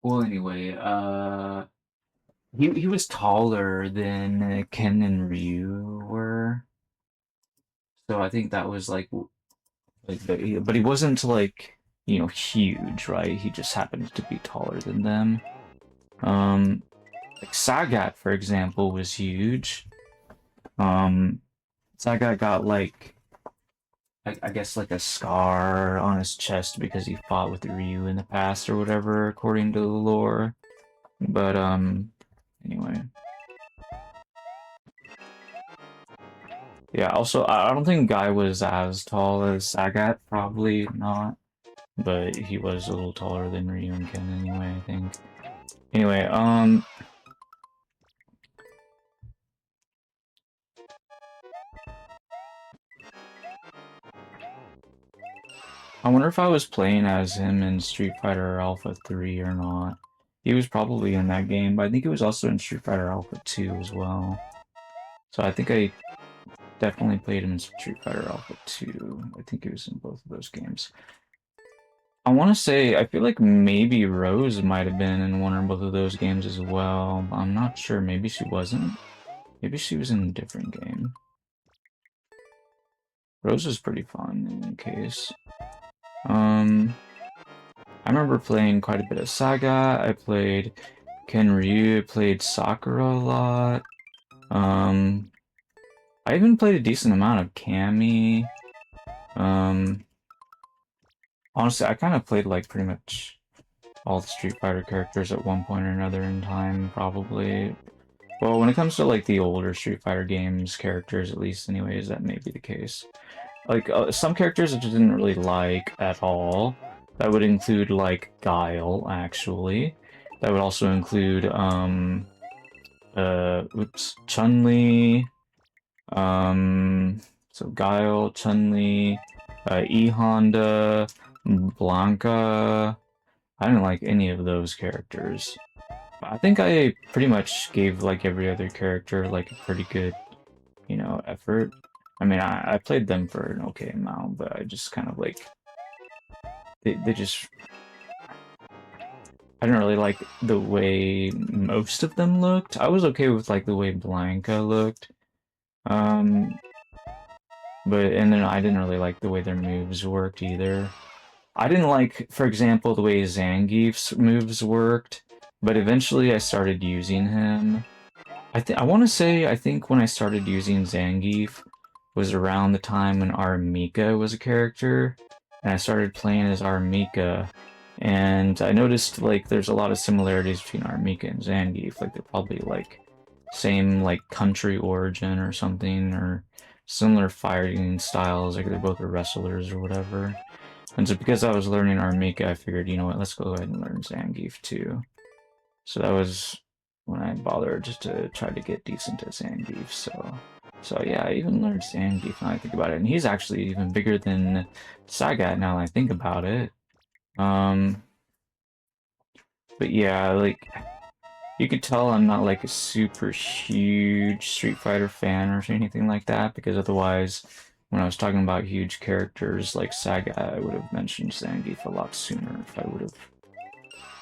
Well, anyway, he was taller than Ken and Ryu were, so I think that was like but he wasn't like huge, right? He just happened to be taller than them. Um, like Sagat, for example, was huge. Um, Sagat got like I guess like a scar on his chest because he fought with Ryu in the past or whatever, according to the lore. But anyway. Yeah, also I don't think Guy was as tall as Sagat, probably not. But he was a little taller than Ryu and Ken anyway, I think. Anyway, I wonder if I was playing as him in Street Fighter Alpha 3 or not. He was probably in that game, but I think he was also in Street Fighter Alpha 2 as well. So I think I definitely played him in Street Fighter Alpha 2. I think he was in both of those games. I want to say, I feel like maybe Rose might have been in one or both of those games as well. I'm not sure. Maybe she wasn't. Maybe she was in a different game. Rose was pretty fun in any case. I remember playing quite a bit of Saga. I played Ken Ryu. I played Sakura a lot. I even played a decent amount of Cammy. Honestly, I kind of played like pretty much all the Street Fighter characters at one point or another in time, probably. Well, when it comes to like the older Street Fighter games characters, at least anyways, that may be the case. Like some characters I just didn't really like at all. That would include like Guile, actually. That would also include Chun-Li. So Guile, Chun-Li, E Honda, Blanca. I didn't like any of those characters. I think I pretty much gave like every other character like a pretty good, effort. I mean, I played them for an okay amount, but I just kind of like they just I didn't really like the way most of them looked. I was okay with like the way Blanca looked. Um, and then I didn't really like the way their moves worked either. I didn't like, for example, the way Zangief's moves worked, but eventually I started using him. I want to say I think when I started using Zangief was around the time when Armika was a character, and I started playing as Armika, and I noticed like there's a lot of similarities between Armika and Zangief. Like they're probably like same like country origin or something, or similar fighting styles. Like they both are wrestlers or whatever. And so because I was learning Armika, I figured, you know what, let's go ahead and learn Zangief too. So that was when I bothered to try to get decent at Zangief. So yeah, I even learned Zangief now I think about it. And he's actually even bigger than Sagat now I think about it. Um, but yeah, like you could tell I'm not like a super huge Street Fighter fan or anything like that, because otherwise, when I was talking about huge characters like Sagat, I would have mentioned Zangief a lot sooner if I would have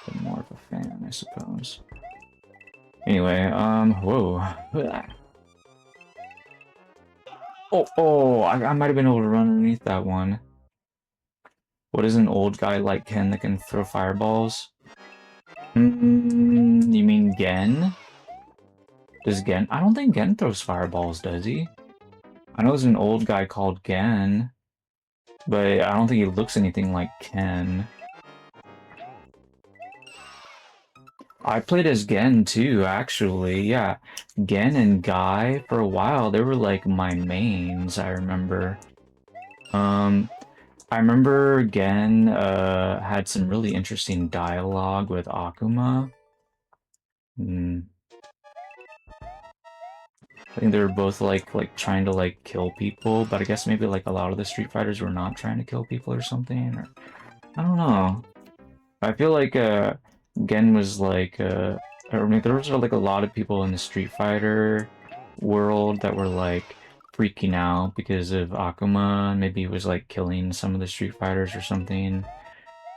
been more of a fan, I suppose. Anyway, whoa. Oh, I might have been able to run underneath that one. What is an old guy like Ken that can throw fireballs? You mean Gen? Does Gen? I don't think Gen throws fireballs, does he? I know there's an old guy called Gen, but I don't think he looks anything like Ken. I played as Gen too, actually. Yeah, Gen and Guy for a while, they were like my mains, I remember. Um, I remember Gen had some really interesting dialogue with Akuma. Hmm. I think they were both like trying to like kill people, but I guess maybe like a lot of the Street Fighters were not trying to kill people or something, or I don't know. I feel like Gen was like I mean there was like a lot of people in the Street Fighter world that were like freaking out because of Akuma. Maybe he was like killing some of the Street Fighters or something,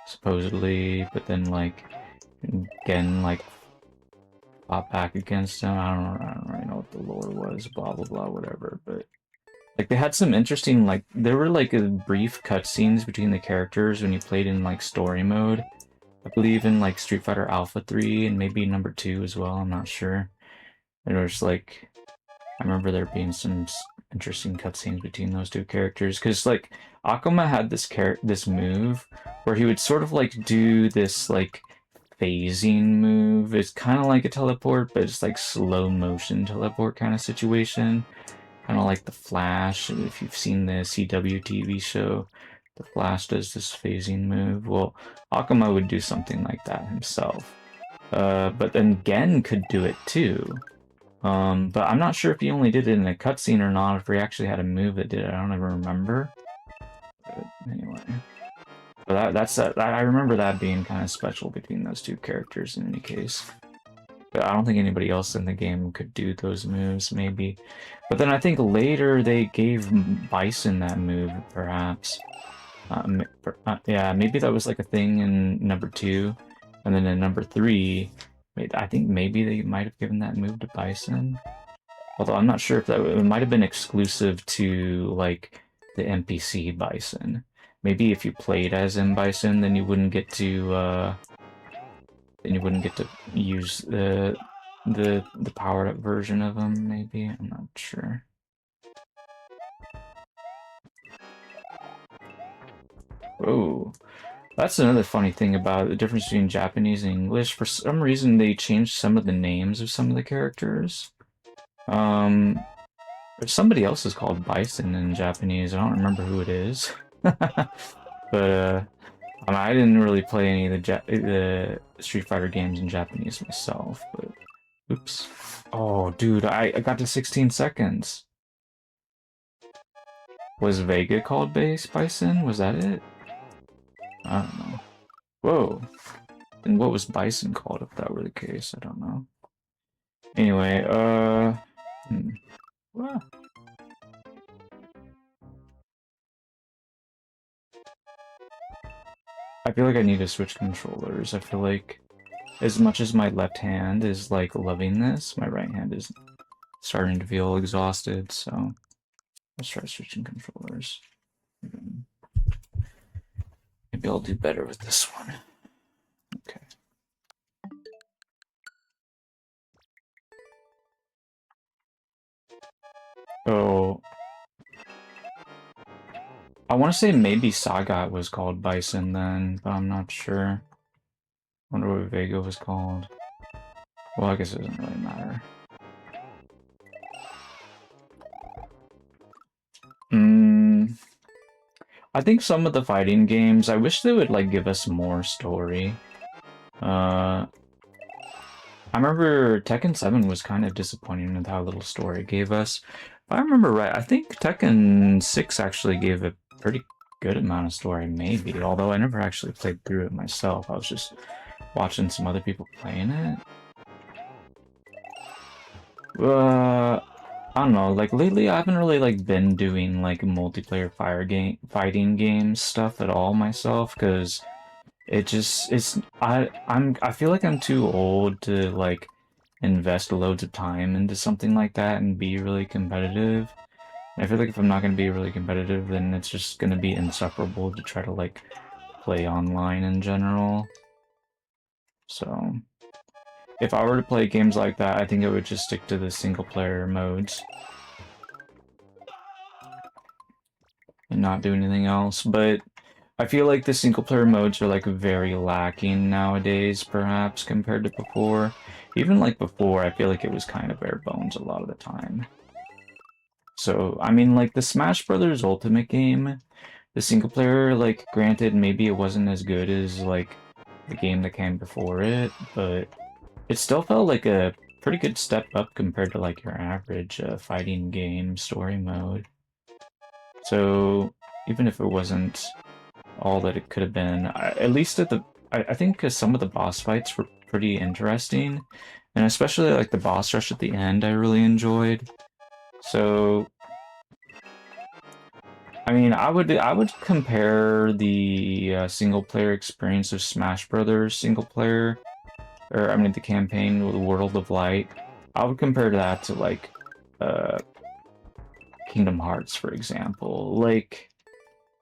supposedly, but then like Gen like fought back against him. I don't really know what the lore was, blah blah blah, whatever, but like they had some interesting like there were like brief cutscenes between the characters when you played in like story mode. I believe in like Street Fighter Alpha 3 and maybe number 2 as well, I'm not sure. And it was like I remember there being some interesting cutscenes between those two characters because like Akuma had this move where he would sort of like do this like phasing move. It's kind of like a teleport, but it's like slow motion teleport kind of situation. Kind of like the Flash, if you've seen the CW TV show. The Flash does this phasing move. Well, Akuma would do something like that himself. But then Gen could do it too. But I'm not sure if he only did it in a cutscene or not, if he actually had a move that did it. I don't even remember. But anyway. But I remember that being kind of special between those two characters in any case. But I don't think anybody else in the game could do those moves, maybe. But then I think later they gave Bison that move, perhaps. Yeah, maybe that was like a thing in number 2. And then in number 3, I think maybe they might have given that move to Bison. Although I'm not sure if it might have been exclusive to like the NPC Bison. Maybe if you played as M Bison, then you wouldn't get to use the powered up version of him. Maybe I'm not sure. Oh, that's another funny thing about the difference between Japanese and English. For some reason, they changed some of the names of some of the characters. Um, Somebody else is called Bison in Japanese. I don't remember who it is. But I didn't really play any of the Street Fighter games in Japanese myself. But oops. Oh, dude, I got to 16 seconds. Was Vega called Bison? Was that it? I don't know. Whoa. And what was Bison called if that were the case? I don't know. Anyway, well, I feel like I need to switch controllers. I feel like as much as my left hand is like loving this, my right hand is starting to feel exhausted, so let's try switching controllers. Maybe I'll do better with this one. Okay. Oh, I want to say maybe Sagat was called Bison then, but I'm not sure. Wonder what Vega was called. Well, I guess it doesn't really matter. I think some of the fighting games, I wish they would like give us more story. I remember Tekken 7 was kind of disappointing with how little story it gave us. If I remember right, I think Tekken 6 actually gave a pretty good amount of story, maybe. Although I never actually played through it myself. I was just watching some other people playing it. I don't know, like lately I haven't really like been doing like multiplayer fighting games stuff at all myself, because I feel like I'm too old to like invest loads of time into something like that and be really competitive. And I feel like if I'm not going to be really competitive, then it's just going to be insufferable to try to like play online in general. So if I were to play games like that, I think I would just stick to the single player modes and not do anything else. But I feel like the single player modes are like very lacking nowadays, perhaps, compared to before. Even like before, I feel like it was kind of bare bones a lot of the time. So, I mean, like the Smash Brothers Ultimate game, the single player, like, granted, maybe it wasn't as good as like the game that came before it, but it still felt like a pretty good step up compared to like your average fighting game story mode. So, even if it wasn't all that it could have been. At least I think some of the boss fights were pretty interesting, and especially like the boss rush at the end, I really enjoyed. So, I mean, I would compare the single player experience of Smash Brothers single player, or I mean the campaign with World of Light. I would compare that to like uh, Kingdom Hearts, for example. Like,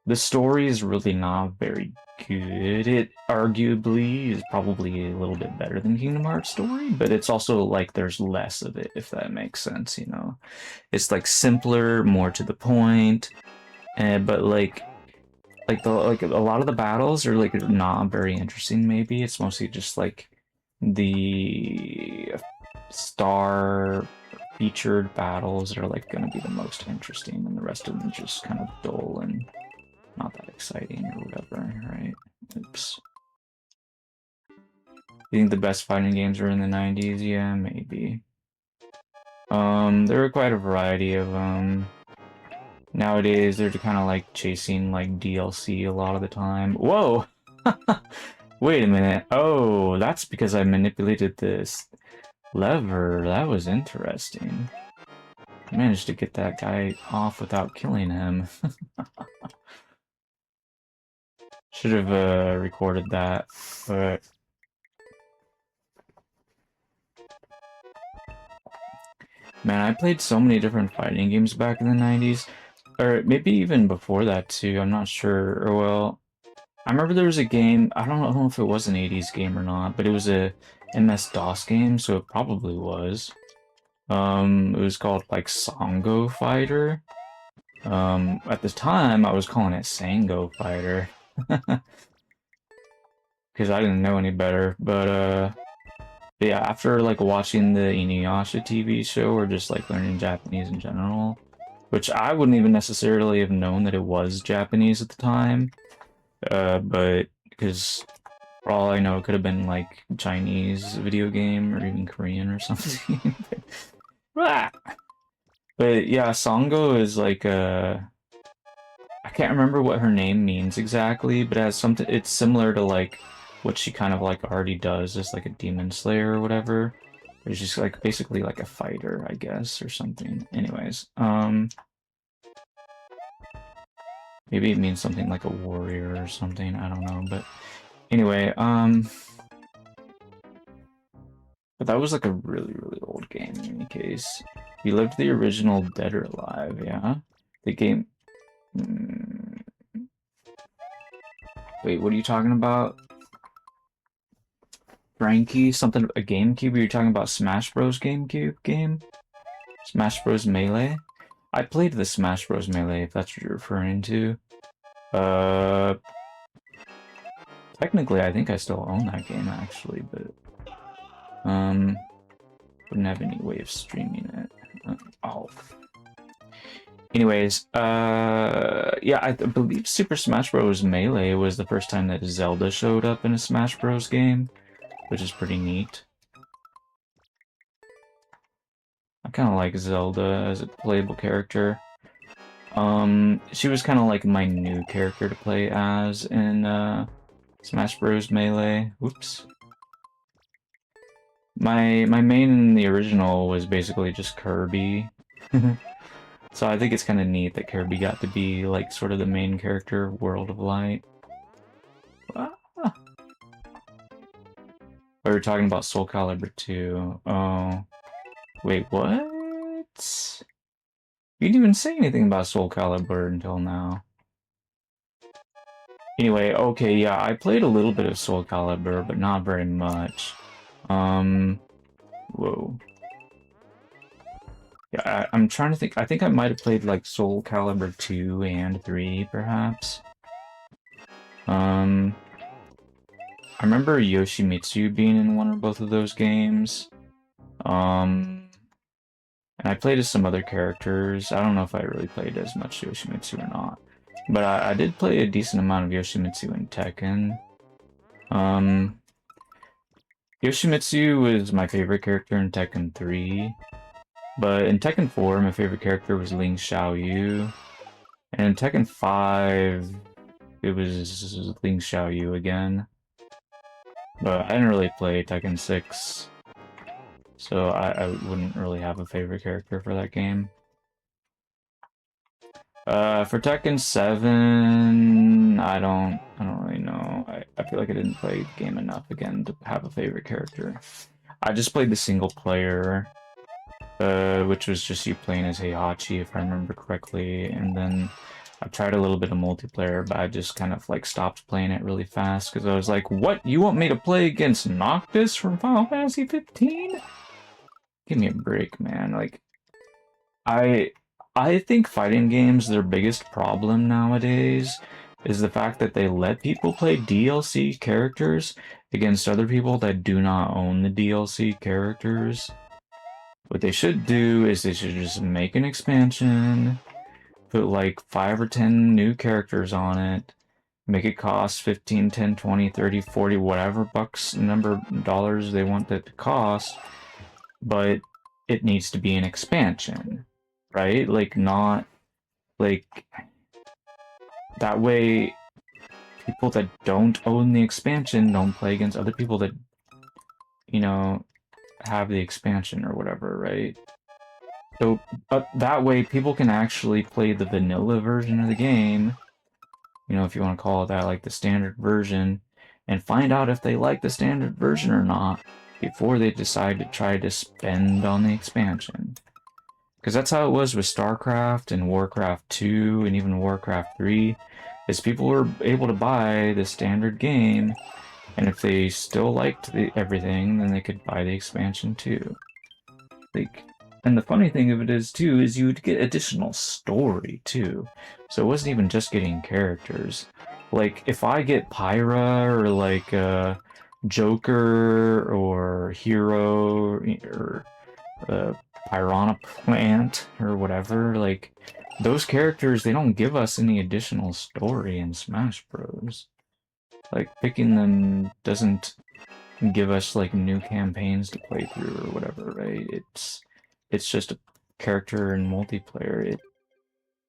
the story is really not very good. It arguably is probably a little bit better than Kingdom Hearts story, but it's also like there's less of it, if that makes sense, you know? It's like simpler, more to the point, but like a lot of the battles are like not very interesting, maybe. It's mostly just like the star featured battles are like gonna be the most interesting, and the rest of them just kind of dull and not that exciting or whatever, right? Oops. You think the best fighting games were in the 90s? Yeah, maybe. There were quite a variety of nowadays they're kind of like chasing like DLC a lot of the time. Whoa! Wait a minute. Oh, that's because I manipulated this lever. That was interesting. I managed to get that guy off without killing him. Should have recorded that, but man, I played so many different fighting games back in the 90s, or maybe even before that too, I'm not sure. Or well, I remember there was a game, I don't know if it was an 80s game or not, but it was a MS-DOS game, so it probably was. It was called like Songo Fighter. At the time, I was calling it Sango Fighter, because I didn't know any better, but yeah, after like watching the Inuyasha TV show or just like learning Japanese in general, which I wouldn't even necessarily have known that it was Japanese at the time, but because for all I know, it could have been like Chinese video game or even Korean or something. Ah! But yeah, Songo is like I can't remember what her name means exactly, but it has something. It's similar to like what she kind of like already does as like a demon slayer or whatever. It's just like basically like a fighter, I guess, or something. Anyways, maybe it means something like a warrior or something. I don't know, but anyway, But that was like a really, really old game in any case. You lived the original Dead or Alive, yeah? The game... Wait, what are you talking about? Frankie? Something... A GameCube? Are you talking about Smash Bros. GameCube game? Smash Bros. Melee? I played the Smash Bros. Melee, if that's what you're referring to. Technically, I think I still own that game, actually, but... Wouldn't have any way of streaming it. Oh. Anyways, yeah, I believe Super Smash Bros. Melee was the first time that Zelda showed up in a Smash Bros. Game, which is pretty neat. I kind of like Zelda as a playable character. She was kind of like my new character to play as in, Smash Bros. Melee. Whoops. My main in the original was basically just Kirby. So I think it's kind of neat that Kirby got to be, like, sort of the main character of World of Light. Ah. We were talking about Soul Calibur 2. Oh. Wait, what? You didn't even say anything about Soul Calibur until now. Anyway, okay, yeah, I played a little bit of Soul Calibur, but not very much. Whoa. Yeah, I'm trying to think. I think I might have played, like, Soul Calibur 2 and 3, perhaps. I remember Yoshimitsu being in one or both of those games. And I played as some other characters. I don't know if I really played as much Yoshimitsu or not. But I did play a decent amount of Yoshimitsu in Tekken. Yoshimitsu was my favorite character in Tekken 3. But in Tekken 4, my favorite character was Ling Xiaoyu. And in Tekken 5, it was Ling Xiaoyu again. But I didn't really play Tekken 6. So I wouldn't really have a favorite character for that game. For Tekken 7, I don't really know. I feel like I didn't play the game enough again to have a favorite character. I just played the single player, which was just you playing as Heihachi, if I remember correctly, and then I tried a little bit of multiplayer, but I just kind of like stopped playing it really fast because I was like, "What? You want me to play against Noctis from Final Fantasy 15? Give me a break, man!" Like, I think fighting games, their biggest problem nowadays is the fact that they let people play DLC characters against other people that do not own the DLC characters. What they should do is they should just make an expansion, put like 5 or 10 new characters on it, make it cost 15, 10, 20, 30, 40, whatever bucks, number of dollars they want it to cost, but it needs to be an expansion, right? Like, not, like, that way people that don't own the expansion don't play against other people that, you know, have the expansion or whatever, right? So, that way people can actually play the vanilla version of the game, you know, if you want to call it that, like the standard version, and find out if they like the standard version or not before they decide to try to spend on the expansion. Because that's how it was with StarCraft and Warcraft 2 and even Warcraft 3, is people were able to buy the standard game, and if they still liked everything, then they could buy the expansion too. Like, and the funny thing of it is too, is you would get additional story too. So it wasn't even just getting characters. Like, if I get Pyra or like Joker or Hero or Piranha Plant or whatever, like, those characters, they don't give us any additional story in Smash Bros. Like, picking them doesn't give us, like, new campaigns to play through or whatever, right? It's just a character in multiplayer.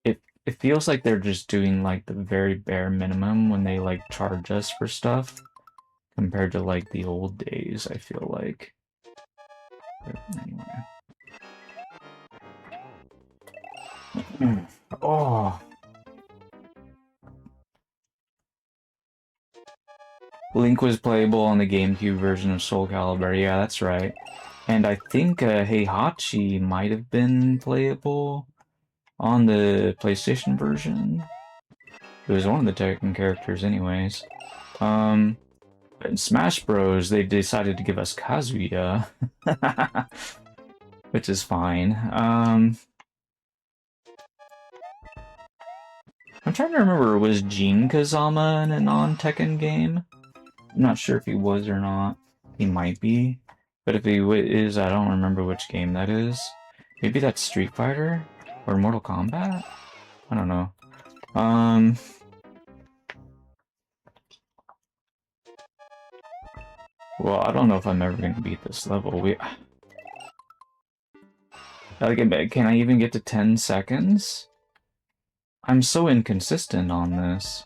It feels like they're just doing, like, the very bare minimum when they, like, charge us for stuff compared to, like, the old days, I feel like. But anyway. Oh. Link was playable on the GameCube version of Soul Calibur. Yeah, that's right. And I think Heihachi might have been playable on the PlayStation version. It was one of the Tekken characters anyways. In Smash Bros, they decided to give us Kazuya. Which is fine. I'm trying to remember, was Jin Kazama in a non-Tekken game? I'm not sure if he was or not. He might be. But if he is, I don't remember which game that is. Maybe that's Street Fighter? Or Mortal Kombat? I don't know. Well, I don't know if I'm ever gonna beat this level. Can I even get to 10 seconds? I'm so inconsistent on this.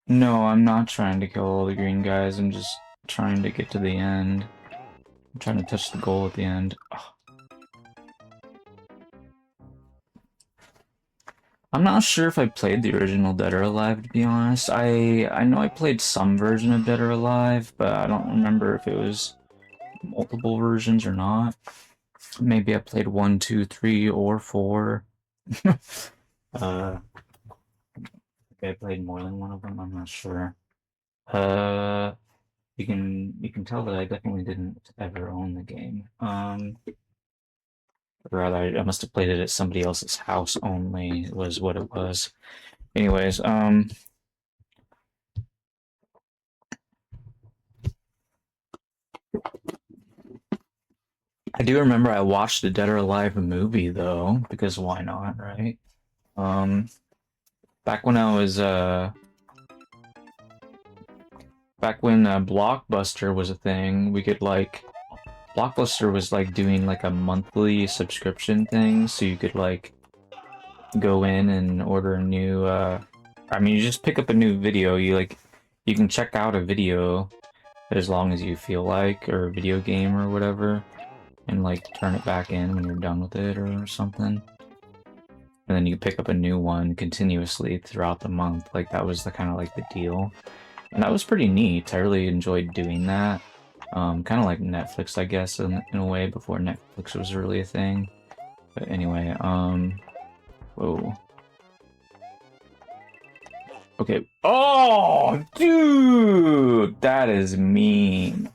No, I'm not trying to kill all the green guys. I'm just trying to get to the end. I'm trying to touch the goal at the end. Ugh. I'm not sure if I played the original Dead or Alive, to be honest. I know I played some version of Dead or Alive, but I don't remember if it was multiple versions or not. Maybe I played 1, 2, 3, or 4. I played more than one of them, I'm not sure. You can tell that I definitely didn't ever own the game. Rather, I must have played it at somebody else's house only, was what it was. Anyways, I do remember I watched the Dead or Alive movie though, because why not, right? Back when I was back when Blockbuster was a thing, we could like Blockbuster was like doing like a monthly subscription thing, so you could like go in and order a new I mean you just pick up a new video, you can check out a video as long as you feel like, or a video game or whatever, and like turn it back in when you're done with it or something. And then you pick up a new one continuously throughout the month. Like that was the kind of like the deal. And that was pretty neat. I really enjoyed doing that. Kind of like Netflix, I guess, in a way, before Netflix was really a thing. But anyway, whoa. Okay. Oh, dude! That is mean.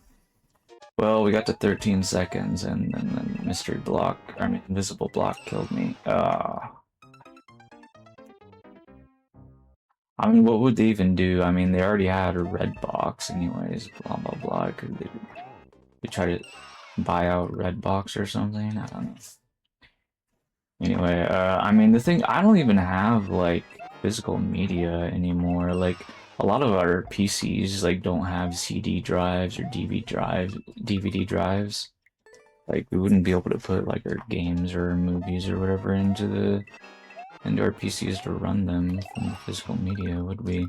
Well, we got to 13 seconds, and then Invisible Block killed me. I mean, what would they even do? I mean, they already had a red box anyways, blah blah blah. Could they try to buy out red box or something? I don't know. Anyway, I mean, the thing, I don't even have, like, physical media anymore. Like, a lot of our PCs, like, don't have CD drives or DVD drives. Like, we wouldn't be able to put, like, our games or movies or whatever into our PCs to run them from the physical media, would we?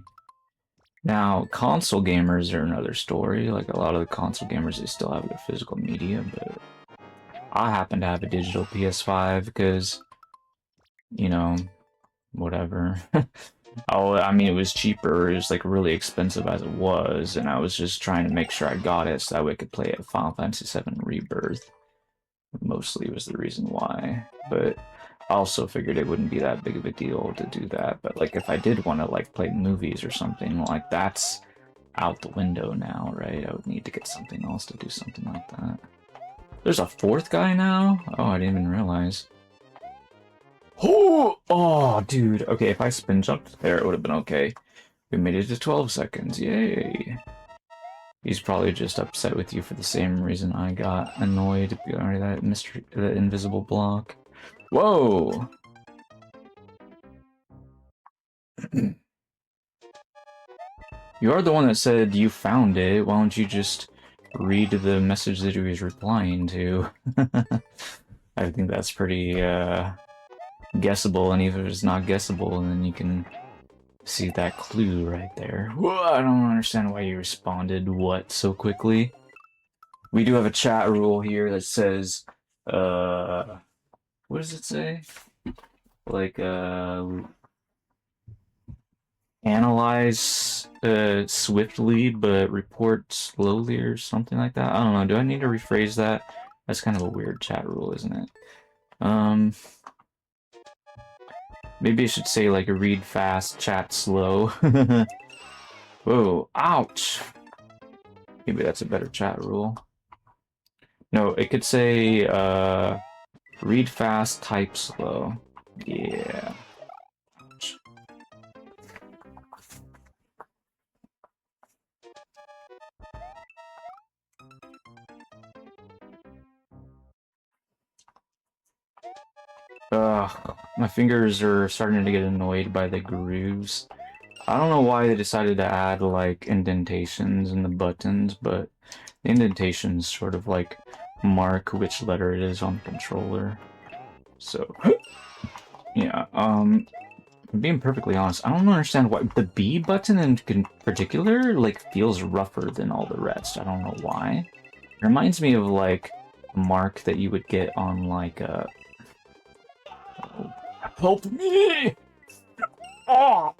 Now, console gamers are another story. Like, a lot of the console gamers, they still have their physical media, but I happen to have a digital PS5 because, you know, whatever. Oh, I mean, it was cheaper. It was, like, really expensive as it was, and I was just trying to make sure I got it so that way I could play it Final Fantasy VII Rebirth. Mostly was the reason why, but I also figured it wouldn't be that big of a deal to do that. But like if I did want to like play movies or something, like that's out the window now, right? I would need to get something else to do something like that. There's a fourth guy now? Oh, I didn't even realize. Oh, dude. Okay, if I spin jumped there, it would have been okay. We made it to 12 seconds. Yay. He's probably just upset with you for the same reason I got annoyed by that the invisible block. Whoa! You are the one that said you found it. Why don't you just read the message that he was replying to? I think that's pretty guessable, and even if it's not guessable, then you can see that clue right there. Whoa, I don't understand why you responded what so quickly. We do have a chat rule here that says, what does it say? Like, analyze swiftly but report slowly or something like that. I don't know. Do I need to rephrase that? That's kind of a weird chat rule, isn't it? Maybe I should say like read fast, chat slow. Whoa, ouch. Maybe that's a better chat rule. No, it could say read fast, type slow. Yeah. Ugh, my fingers are starting to get annoyed by the grooves. I don't know why they decided to add like indentations in the buttons, but the indentations sort of like mark which letter it is on the controller. So, yeah, being perfectly honest, I don't understand why the B button in particular like feels rougher than all the rest. I don't know why. It reminds me of like a mark that you would get on like a help me! Oh!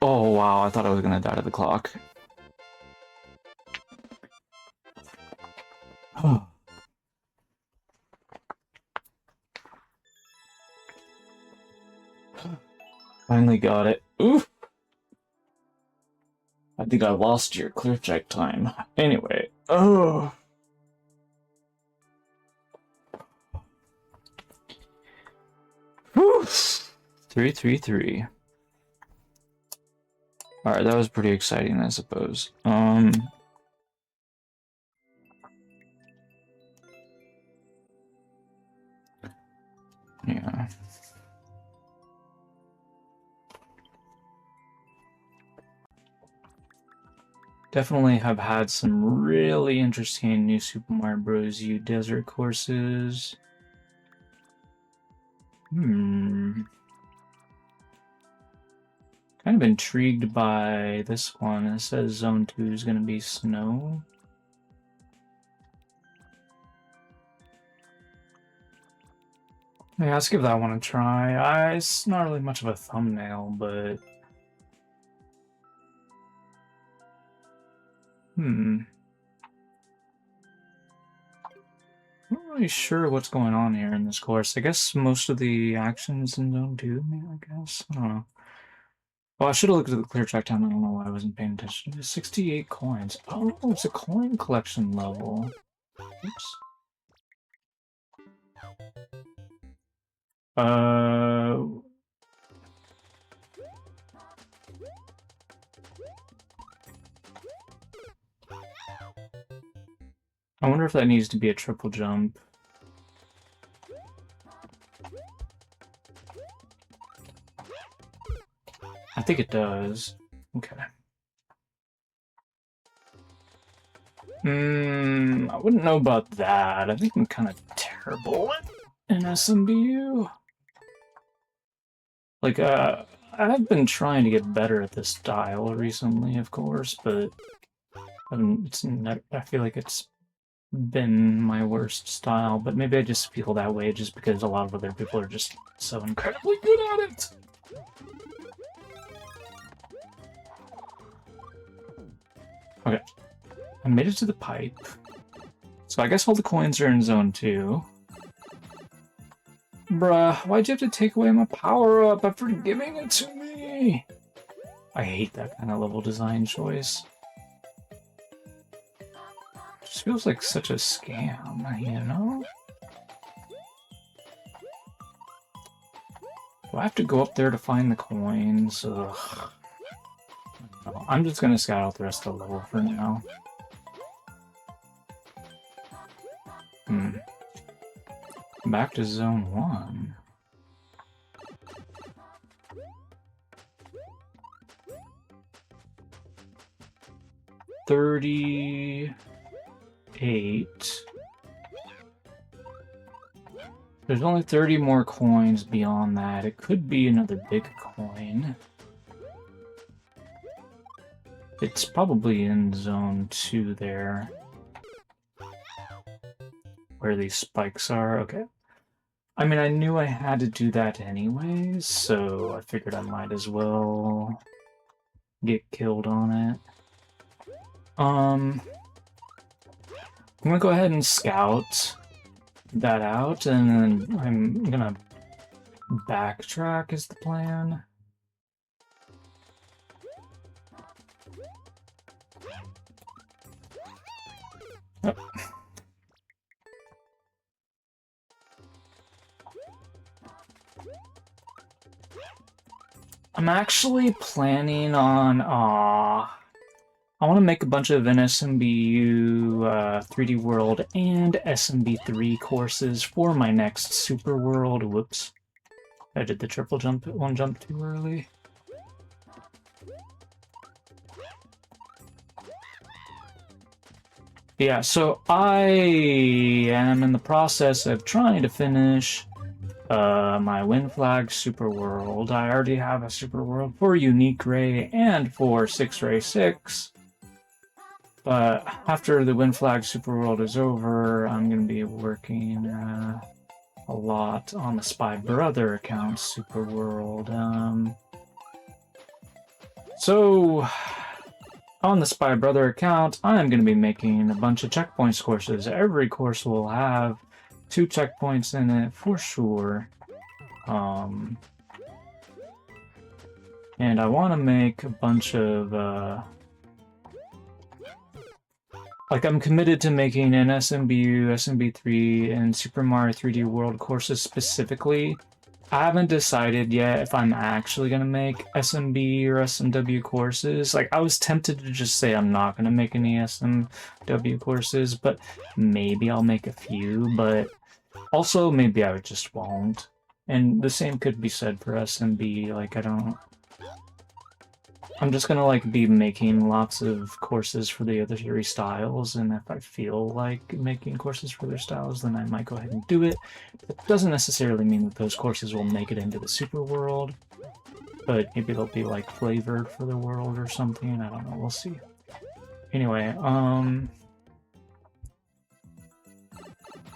Oh wow, I thought I was gonna die to the clock. Finally got it. Oof! I think I lost your clear check time. Anyway, oh. 333. Alright, that was pretty exciting, I suppose. Yeah. Definitely have had some really interesting new Super Mario Bros. U desert courses. Kind of intrigued by this one. It says Zone 2 is going to be snow. Yeah, let's give that one a try. It's not really much of a thumbnail, but... I'm not really sure what's going on here in this course. I guess most of the action's in Zone 2, I guess. I don't know. Well, I should have looked at the clear track time. I don't know why I wasn't paying attention. 68 coins. Oh, it's a coin collection level. Oops. I wonder if that needs to be a triple jump. I think it does. Okay. I wouldn't know about that. I think I'm kind of terrible at NSMBU. Like, I've been trying to get better at this style recently, of course, but I feel like it's been my worst style, but maybe I just feel that way just because a lot of other people are just so incredibly good at it. Okay, I made it to the pipe. So I guess all the coins are in Zone 2. Bruh, why'd you have to take away my power-up after giving it to me? I hate that kind of level design choice. It just feels like such a scam, you know? Do I have to go up there to find the coins? Ugh. No, I'm just gonna scout out the rest of the level for now. Back to Zone 1. $38. There's only 30 more coins beyond that. It could be another big coin. It's probably in zone 2 there. Where these spikes are. Okay. I mean, I knew I had to do that anyways, so I figured I might as well get killed on it. I'm gonna go ahead and scout that out, and then I'm gonna backtrack is the plan. Oh. I'm actually planning on, I want to make a bunch of NSMBU 3D World and SMB3 courses for my next Super World. Whoops. I did the triple jump, one jump too early. Yeah, so I am in the process of trying to finish my Wind Flag Super World. I already have a Super World for Unique Ray and for 6 Ray 6. But after the Wind Flag Super World is over, I'm going to be working a lot on the Spy Brother account Super World. So, on the Spy Brother account, I'm going to be making a bunch of checkpoints courses. Every course will have 2 checkpoints in it for sure. And I want to make a bunch of, like, I'm committed to making an SMBU, SMB3, and Super Mario 3D World courses specifically. I haven't decided yet if I'm actually going to make SMB or SMW courses. Like, I was tempted to just say I'm not going to make any SMW courses, but maybe I'll make a few, but also maybe I just won't. And the same could be said for SMB, like, I'm just gonna, like, be making lots of courses for the other 3 styles, and if I feel like making courses for their styles, then I might go ahead and do it. It doesn't necessarily mean that those courses will make it into the Super World, but maybe they'll be, like, flavored for the world or something, I don't know, we'll see. Anyway,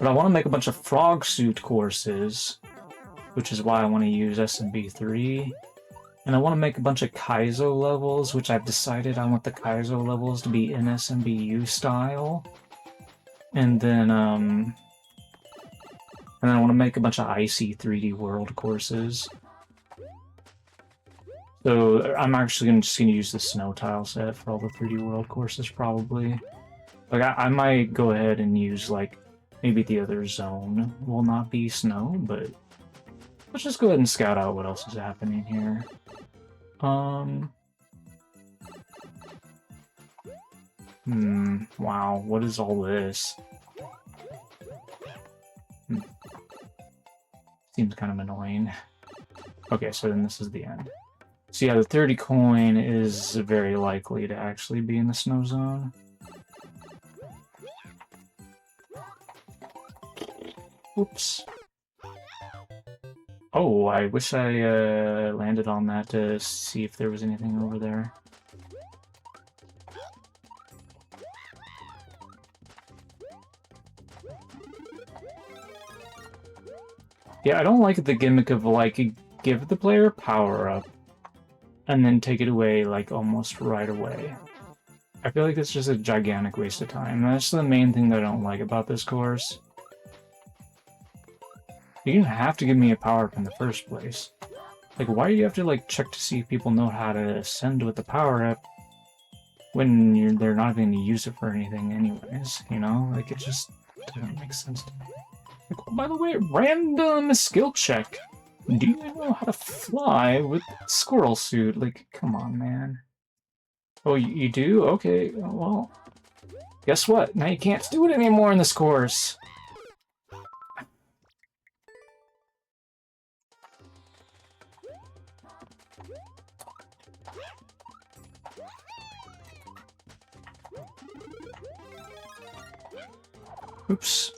but I want to make a bunch of frog suit courses, which is why I want to use SMB3. And I want to make a bunch of Kaizo levels, which I've decided I want the Kaizo levels to be NSMBU style. And then I want to make a bunch of Icy 3D World courses. So I'm actually just gonna use the snow tile set for all the 3D World courses, probably. Like, I might go ahead and use, like, maybe the other zone will not be snow, but let's just go ahead and scout out what else is happening here. Wow, what is all this? Seems kind of annoying. Okay, so then this is the end. So yeah, the 30 coin is very likely to actually be in the snow zone. Oops. Oh, I wish I landed on that to see if there was anything over there. Yeah, I don't like the gimmick of, like, give the player power up and then take it away, like, almost right away. I feel like it's just a gigantic waste of time. That's the main thing that I don't like about this course. You didn't have to give me a power-up in the first place. Like, why do you have to, like, check to see if people know how to ascend with the power-up when they're not going to use it for anything anyways, you know? Like, it just doesn't make sense to me. Like, oh, by the way, random skill check. Do you know how to fly with squirrel suit? Like, come on, man. Oh, you do? Okay, well, guess what? Now you can't do it anymore in this course. Oops.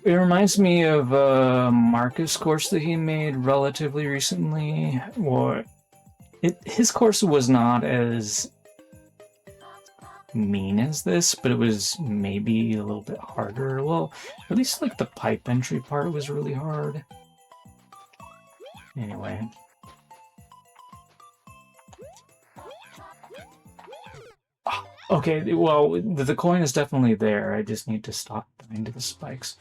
It reminds me of Marcus' course that he made relatively recently. His course was not as mean as this, but it was maybe a little bit harder. Well, at least like the pipe entry part was really hard. Anyway. Okay, well, the coin is definitely there. I just need to stop dying to the spikes.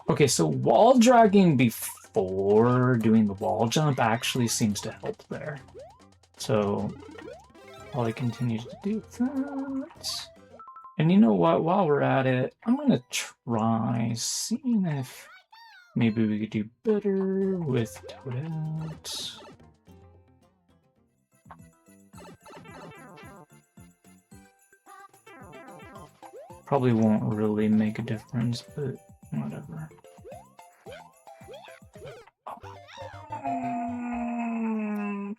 Okay, so wall dragging before doing the wall jump actually seems to help there. So I'll continue to do that. And you know what? While we're at it, I'm gonna try seeing if maybe we could do better with Toadette. Probably won't really make a difference, but whatever.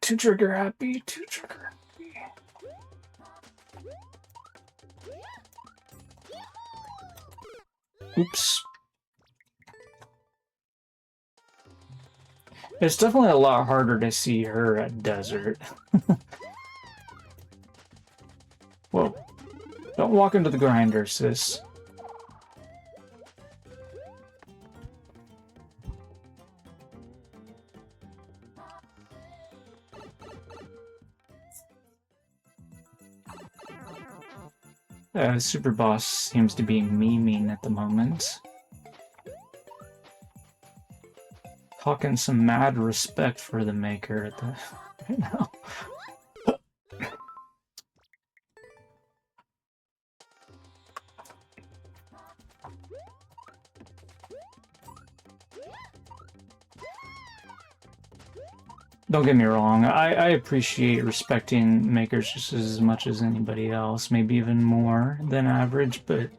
Too trigger happy, too trigger happy. Oops. It's definitely a lot harder to see her at desert. Whoa. Don't walk into the grinder, sis. Super Boss seems to be memeing at the moment. Talking some mad respect for the maker at the right now. Don't get me wrong, I appreciate respecting makers just as much as anybody else, maybe even more than average, but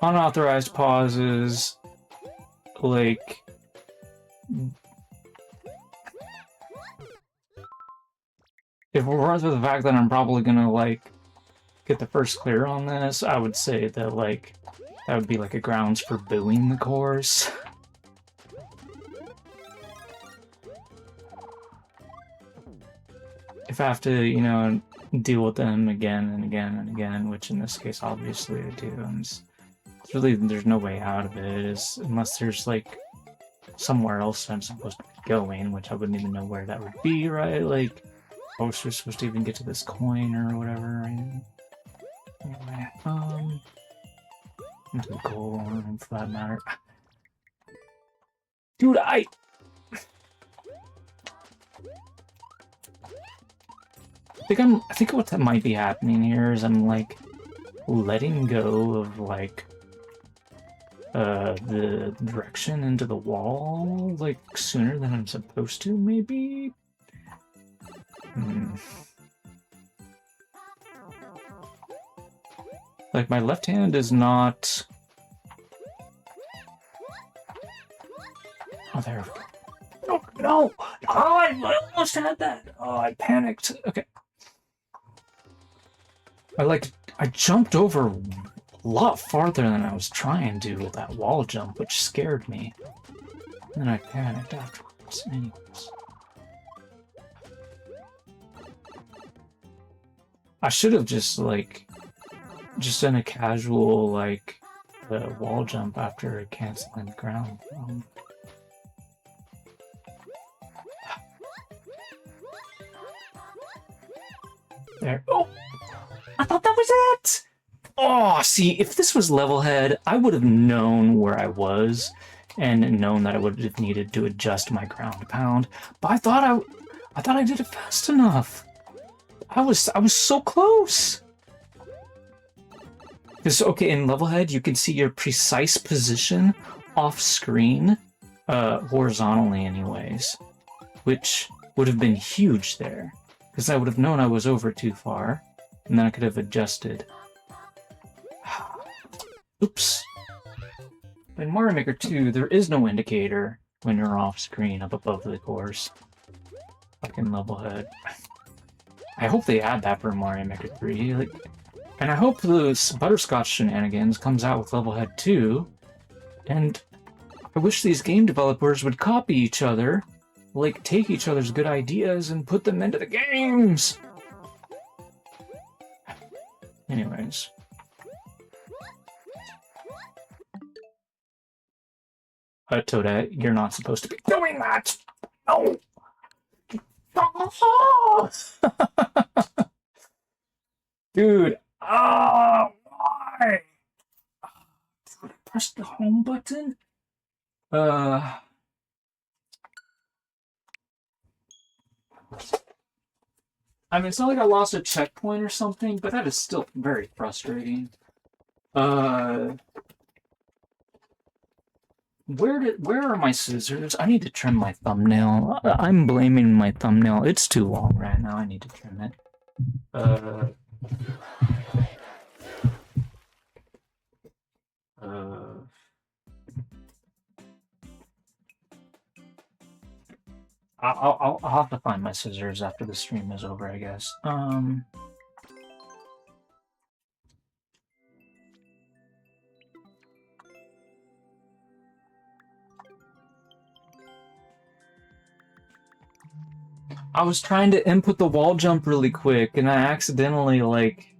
unauthorized pauses, like, if it weren't for the fact that I'm probably gonna, like, get the first clear on this, I would say that, like, that would be like a grounds for booing the course. If I have to, you know, deal with them again and again and again, which in this case obviously I do, and it's really, there's no way out of it, unless there's like somewhere else I'm supposed to be going, which I wouldn't even know where that would be, right? Like, I was supposed to even get to this coin or whatever. Right? Anyway, into the goal, for that matter. Dude, I think what that might be happening here is I'm like letting go of like the direction into the wall like sooner than I'm supposed to, maybe? Like, my left hand is not... Oh, there we go. No, no! Oh, I almost had that! Oh, I panicked. Okay. I jumped over a lot farther than I was trying to with that wall jump, which scared me. And then I panicked afterwards. Anyways. I should have just, like... just done a casual, like, wall jump after canceling the ground. There. Oh! I thought that was it! Oh, see, if this was level head, I would have known where I was and known that I would have needed to adjust my ground pound. But I thought I did it fast enough. I was so close. Because, okay, in level head, you can see your precise position off screen, horizontally anyways, which would have been huge there, because I would have known I was over too far, and then I could have adjusted. Oops. In Mario Maker 2, there is no indicator when you're off screen up above the course, like in level head. I hope they add that for Mario Maker 3. Like, And I hope the Butterscotch Shenanigans comes out with Levelhead 2, and I wish these game developers would copy each other, like take each other's good ideas and put them into the games! Anyways. Toadette, you're not supposed to be doing that! No! Dude, why? Press the home button? I mean, it's not like I lost a checkpoint or something, but that is still very frustrating. Where are my scissors? I need to trim my thumbnail. I'm blaming my thumbnail. It's too long right now. I need to trim it. I'll have to find my scissors after the stream is over, I guess. I was trying to input the wall jump really quick, and I accidentally, like,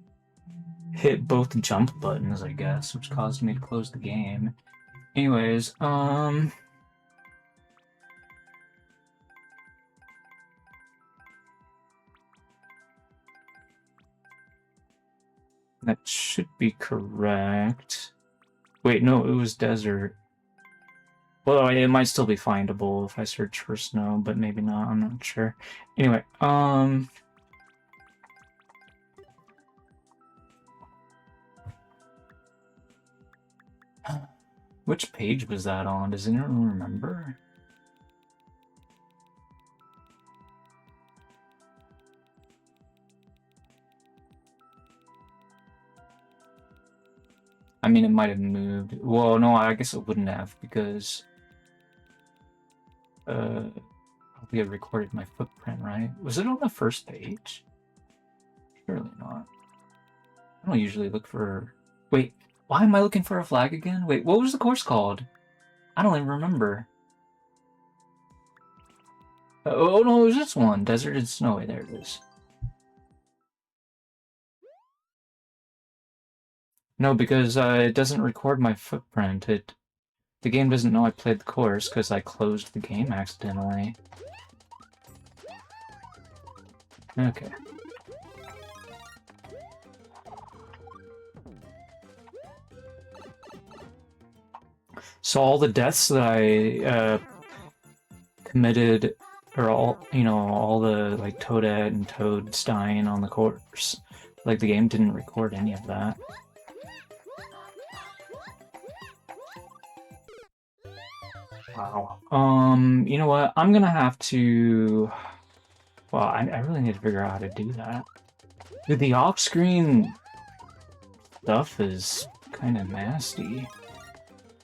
hit both jump buttons, I guess, which caused me to close the game. Anyways, that should be correct. Wait, no, it was desert. Well, it might still be findable if I search for snow, but maybe not, I'm not sure. Anyway, which page was that on? Does anyone remember? I mean, it might have moved. Well, no, I guess it wouldn't have, because probably I recorded my footprint, right? Was it on the first page? Surely not. I don't usually look for... Wait, why am I looking for a flag again? Wait, what was the course called? I don't even remember. Oh, no, it was this one. Desert and Snowy. There it is. No, because it doesn't record my footprint. The game doesn't know I played the course because I closed the game accidentally. Okay. So all the deaths that I committed, or all the like Toadette and Toads dying on the course, like the game didn't record any of that. Wow. You know what? I'm gonna have to... Well, I really need to figure out how to do that. Dude, the off-screen stuff is kind of nasty.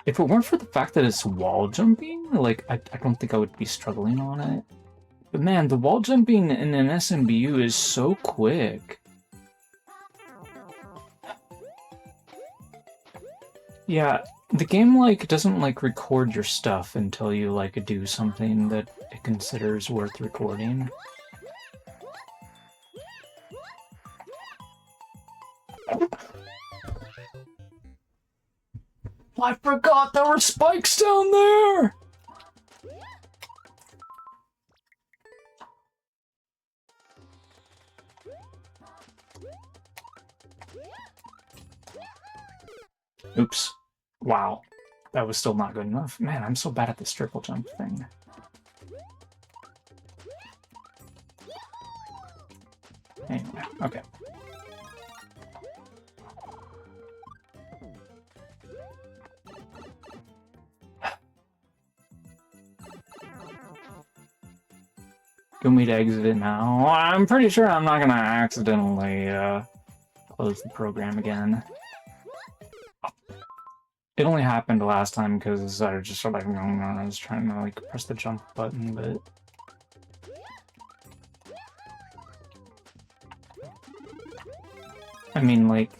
If it weren't for the fact that it's wall jumping, like, I don't think I would be struggling on it. But man, the wall jumping in an SMBU is so quick. Yeah, the game, like, doesn't, like, record your stuff until you, like, do something that it considers worth recording. I forgot there were spikes down there! Oops. Wow. That was still not good enough. Man, I'm so bad at this triple jump thing. Anyway, okay. You want me to exit it now? I'm pretty sure I'm not gonna accidentally close the program again. It only happened last time because I just sort of like, I was trying to like press the jump button, but... I mean, like,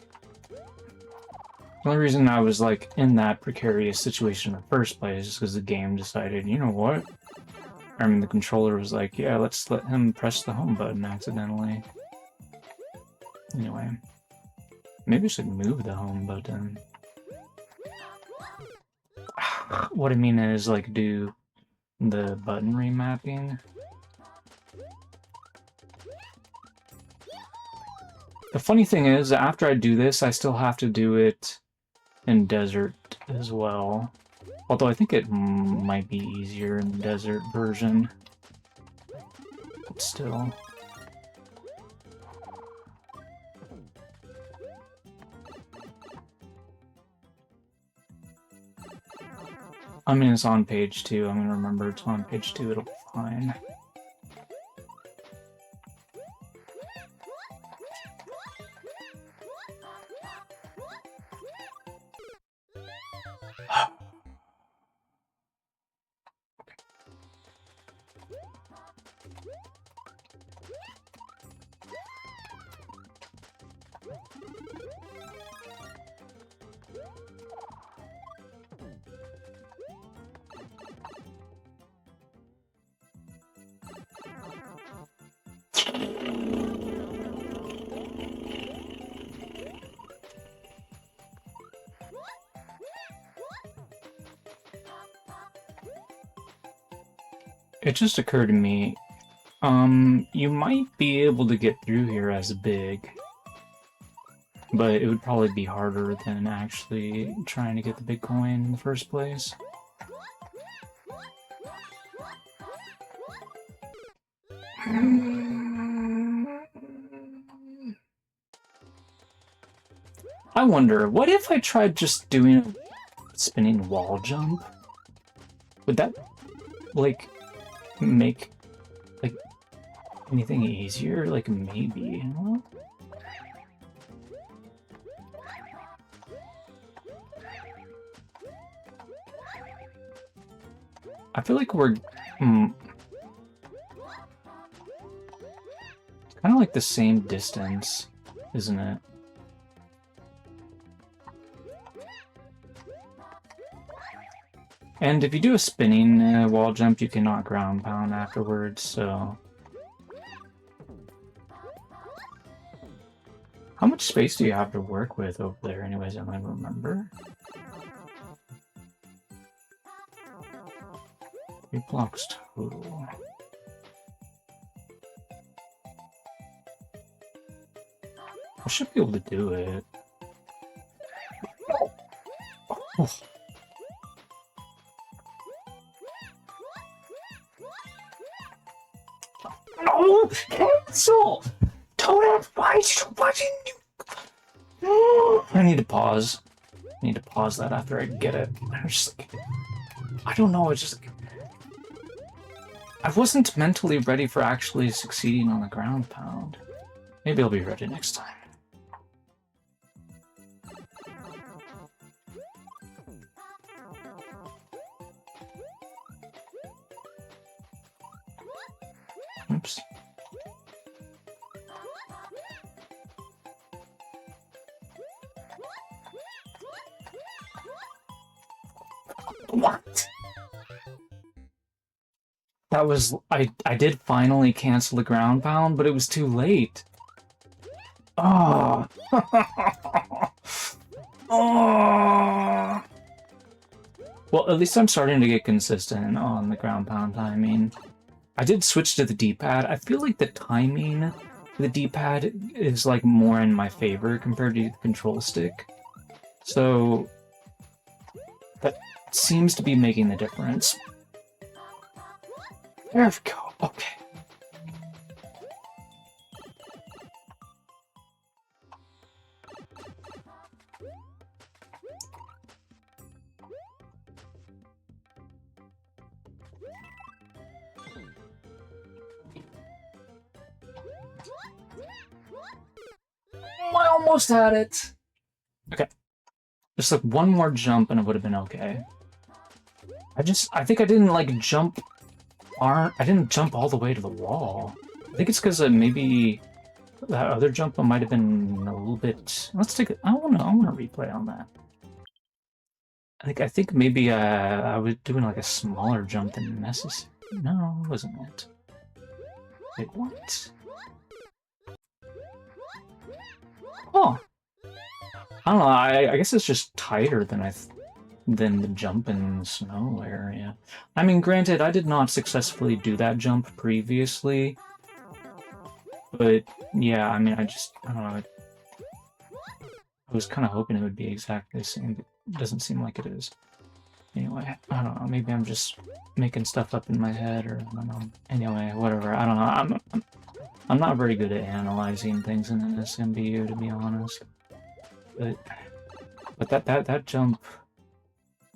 The only reason I was like in that precarious situation in the first place is because the game decided, you know what? I mean, the controller was like, yeah, let's let him press the home button accidentally. Anyway, maybe I should move the home button. What I mean is, like, do the button remapping. The funny thing is, after I do this, I still have to do it in Desert as well. Although I think it might be easier in the Desert version. But still. I mean, it's on page 2. I'm gonna remember it's on page 2. It'll be fine. It just occurred to me, you might be able to get through here as big, but it would probably be harder than actually trying to get the big coin in the first place. I wonder, what if I tried just doing a spinning wall jump? Would that, like, make, like, anything easier? Like, maybe, huh? I feel like we're, kind of like the same distance, isn't it? And if you do a spinning wall jump, you cannot ground pound afterwards, so... How much space do you have to work with over there anyways, I might remember? 3 blocks total. I should be able to do it. Oh. No! Cancel! Don't why I need to pause. I need to pause that after I get it. I'm just like, I don't know, it's just like, I wasn't mentally ready for actually succeeding on the ground pound. Maybe I'll be ready next time. Oops. What? That was... I did finally cancel the ground pound, but it was too late. Oh. Oh. Well, at least I'm starting to get consistent on the ground pound timing. I did switch to the D-pad. I feel like the timing for the D-pad is like more in my favor compared to the control stick. So that seems to be making the difference. There we go. Okay. I almost had it. Okay. Just like one more jump and it would have been okay. I think I didn't like jump. I didn't jump all the way to the wall. I think it's because maybe that other jump might have been a little bit. Let's take it. I want to replay on that. I think maybe I was doing like a smaller jump than necessary. No, wasn't it? Wait, what? Oh, I don't know. I guess it's just tighter than the jump in the snow area. I mean, granted, I did not successfully do that jump previously, but yeah, I mean, I don't know. I was kind of hoping it would be exactly the same, but it doesn't seem like it is. Anyway, I don't know. Maybe I'm just making stuff up in my head, or I don't know. Anyway, whatever. I don't know. I'm not very good at analyzing things in NSMBU, to be honest. But that jump,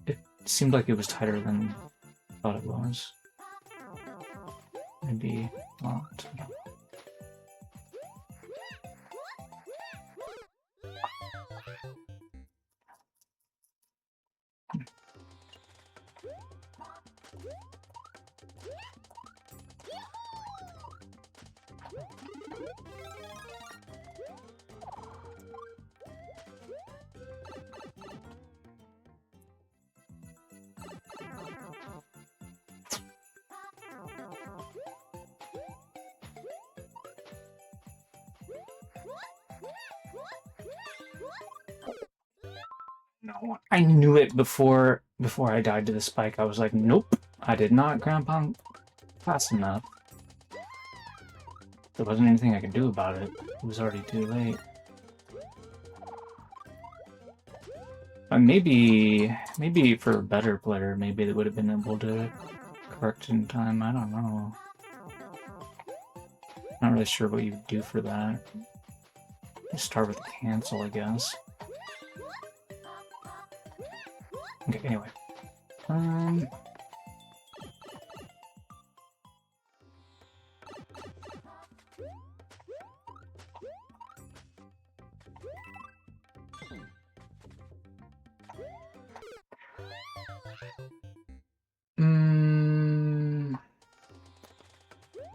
it seemed like it was tighter than I thought it was. Maybe not. No, I knew it before I died to the spike. I was like, nope, I did not Grandpa fast enough. There wasn't anything I could do about it. It was already too late. Maybe for a better player, maybe they would have been able to correct in time. I don't know. Not really sure what you would do for that. You start with a cancel, I guess. Okay, anyway.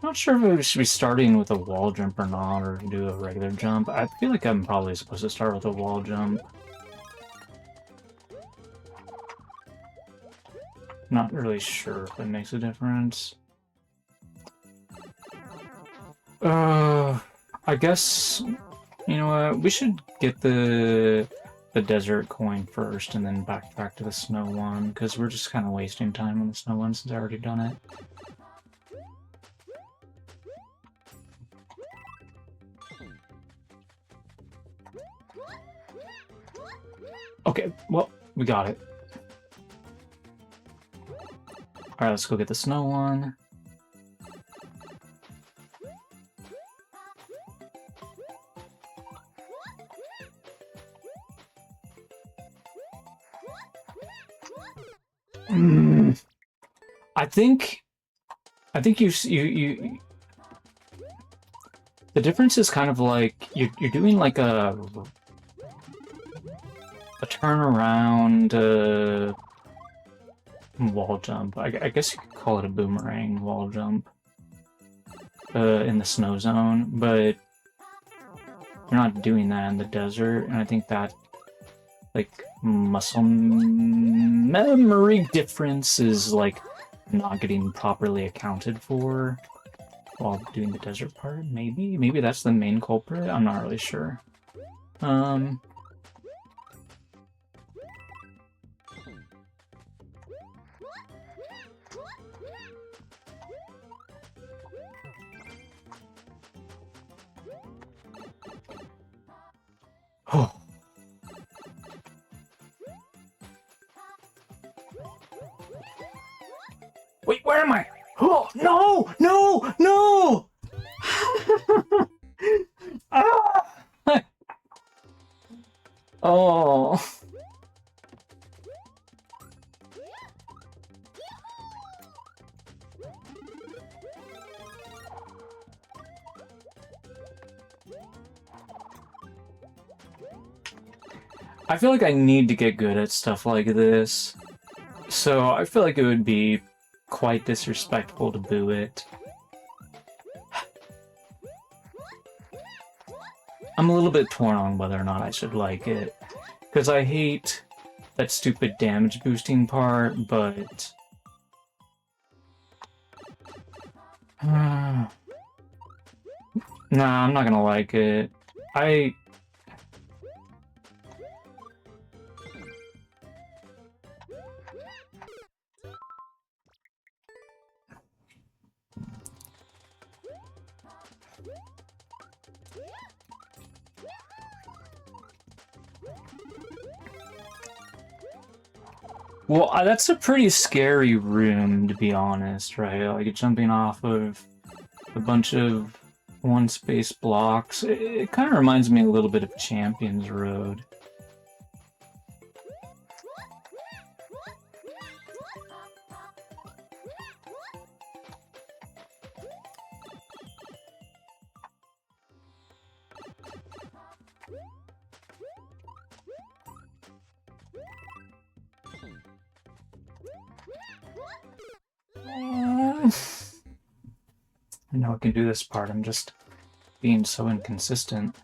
Not sure if we should be starting with a wall jump or not, or do a regular jump. I feel like I'm probably supposed to start with a wall jump. Not really sure if it makes a difference. I guess, you know what, we should get the desert coin first and then backtrack to the snow one, because we're just kind of wasting time on the snow one since I already done it. Okay, well, we got it. Alright, let's go get the snow one. I think you the difference is kind of like you're doing like a turnaround wall jump. I guess you could call it a boomerang wall jump in the snow zone, but you're not doing that in the desert, and I think that like muscle memory difference is like not getting properly accounted for while doing the desert part. Maybe that's the main culprit. I'm not really sure. Oh. Wait, where am I? Oh, no! No! No! Ah! Oh. I feel like I need to get good at stuff like this, so I feel like it would be quite disrespectful to boo it. I'm a little bit torn on whether or not I should like it, because I hate that stupid damage boosting part, but nah, I'm not gonna like it. Well, that's a pretty scary room, to be honest, right? Like, jumping off of a bunch of one-space blocks. It kind of reminds me a little bit of Champions Road. I know I can do this part, I'm just being so inconsistent.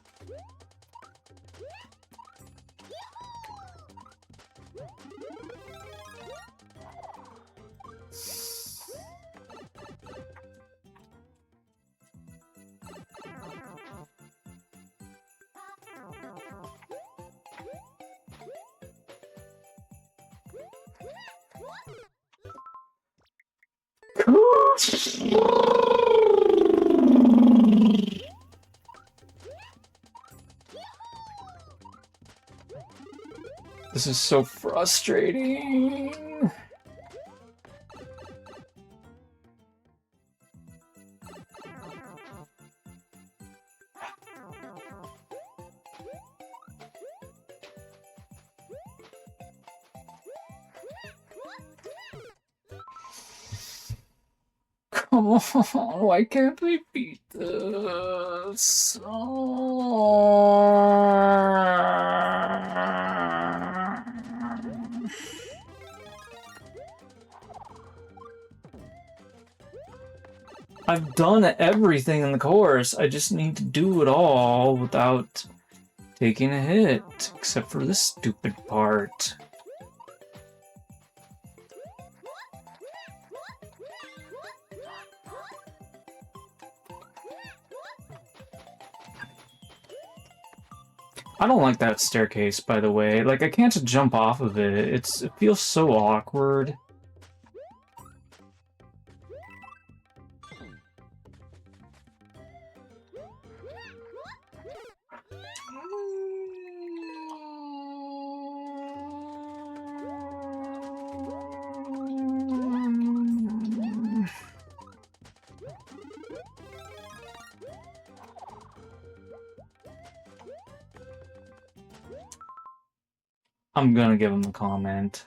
This is so frustrating. Come on, why can't we beat this? I've done everything in the course. I just need to do it all without taking a hit, except for this stupid part. I don't like that staircase, by the way. Like, I can't just jump off of it. It feels so awkward. I'm gonna give him a comment.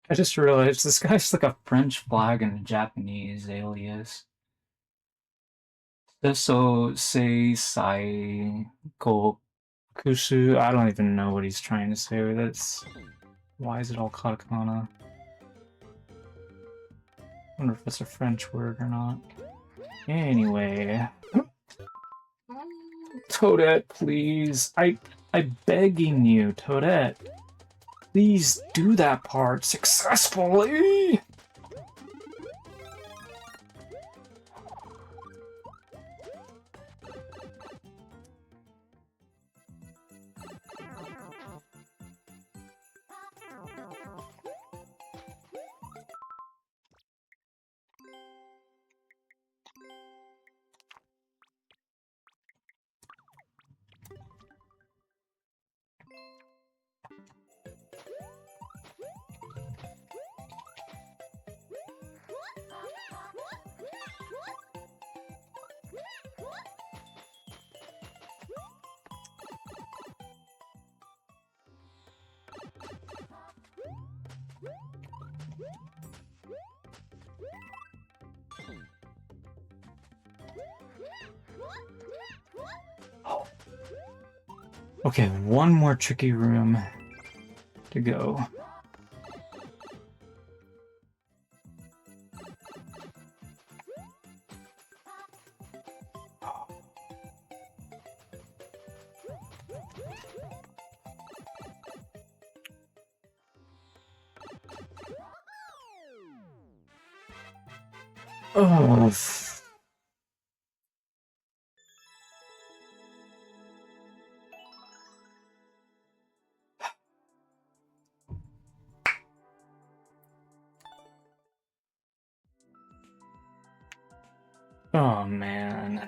I just realized this guy's like a French flag and a Japanese alias. SESOSEISAIROKUSU. Kusu, I don't even know what he's trying to say with this. Why is it all katakana? I wonder if it's a French word or not. Anyway. Toadette, please. I'm begging you, Toadette. Please do that part successfully! Okay, one more tricky room to go. Oh. Oh man.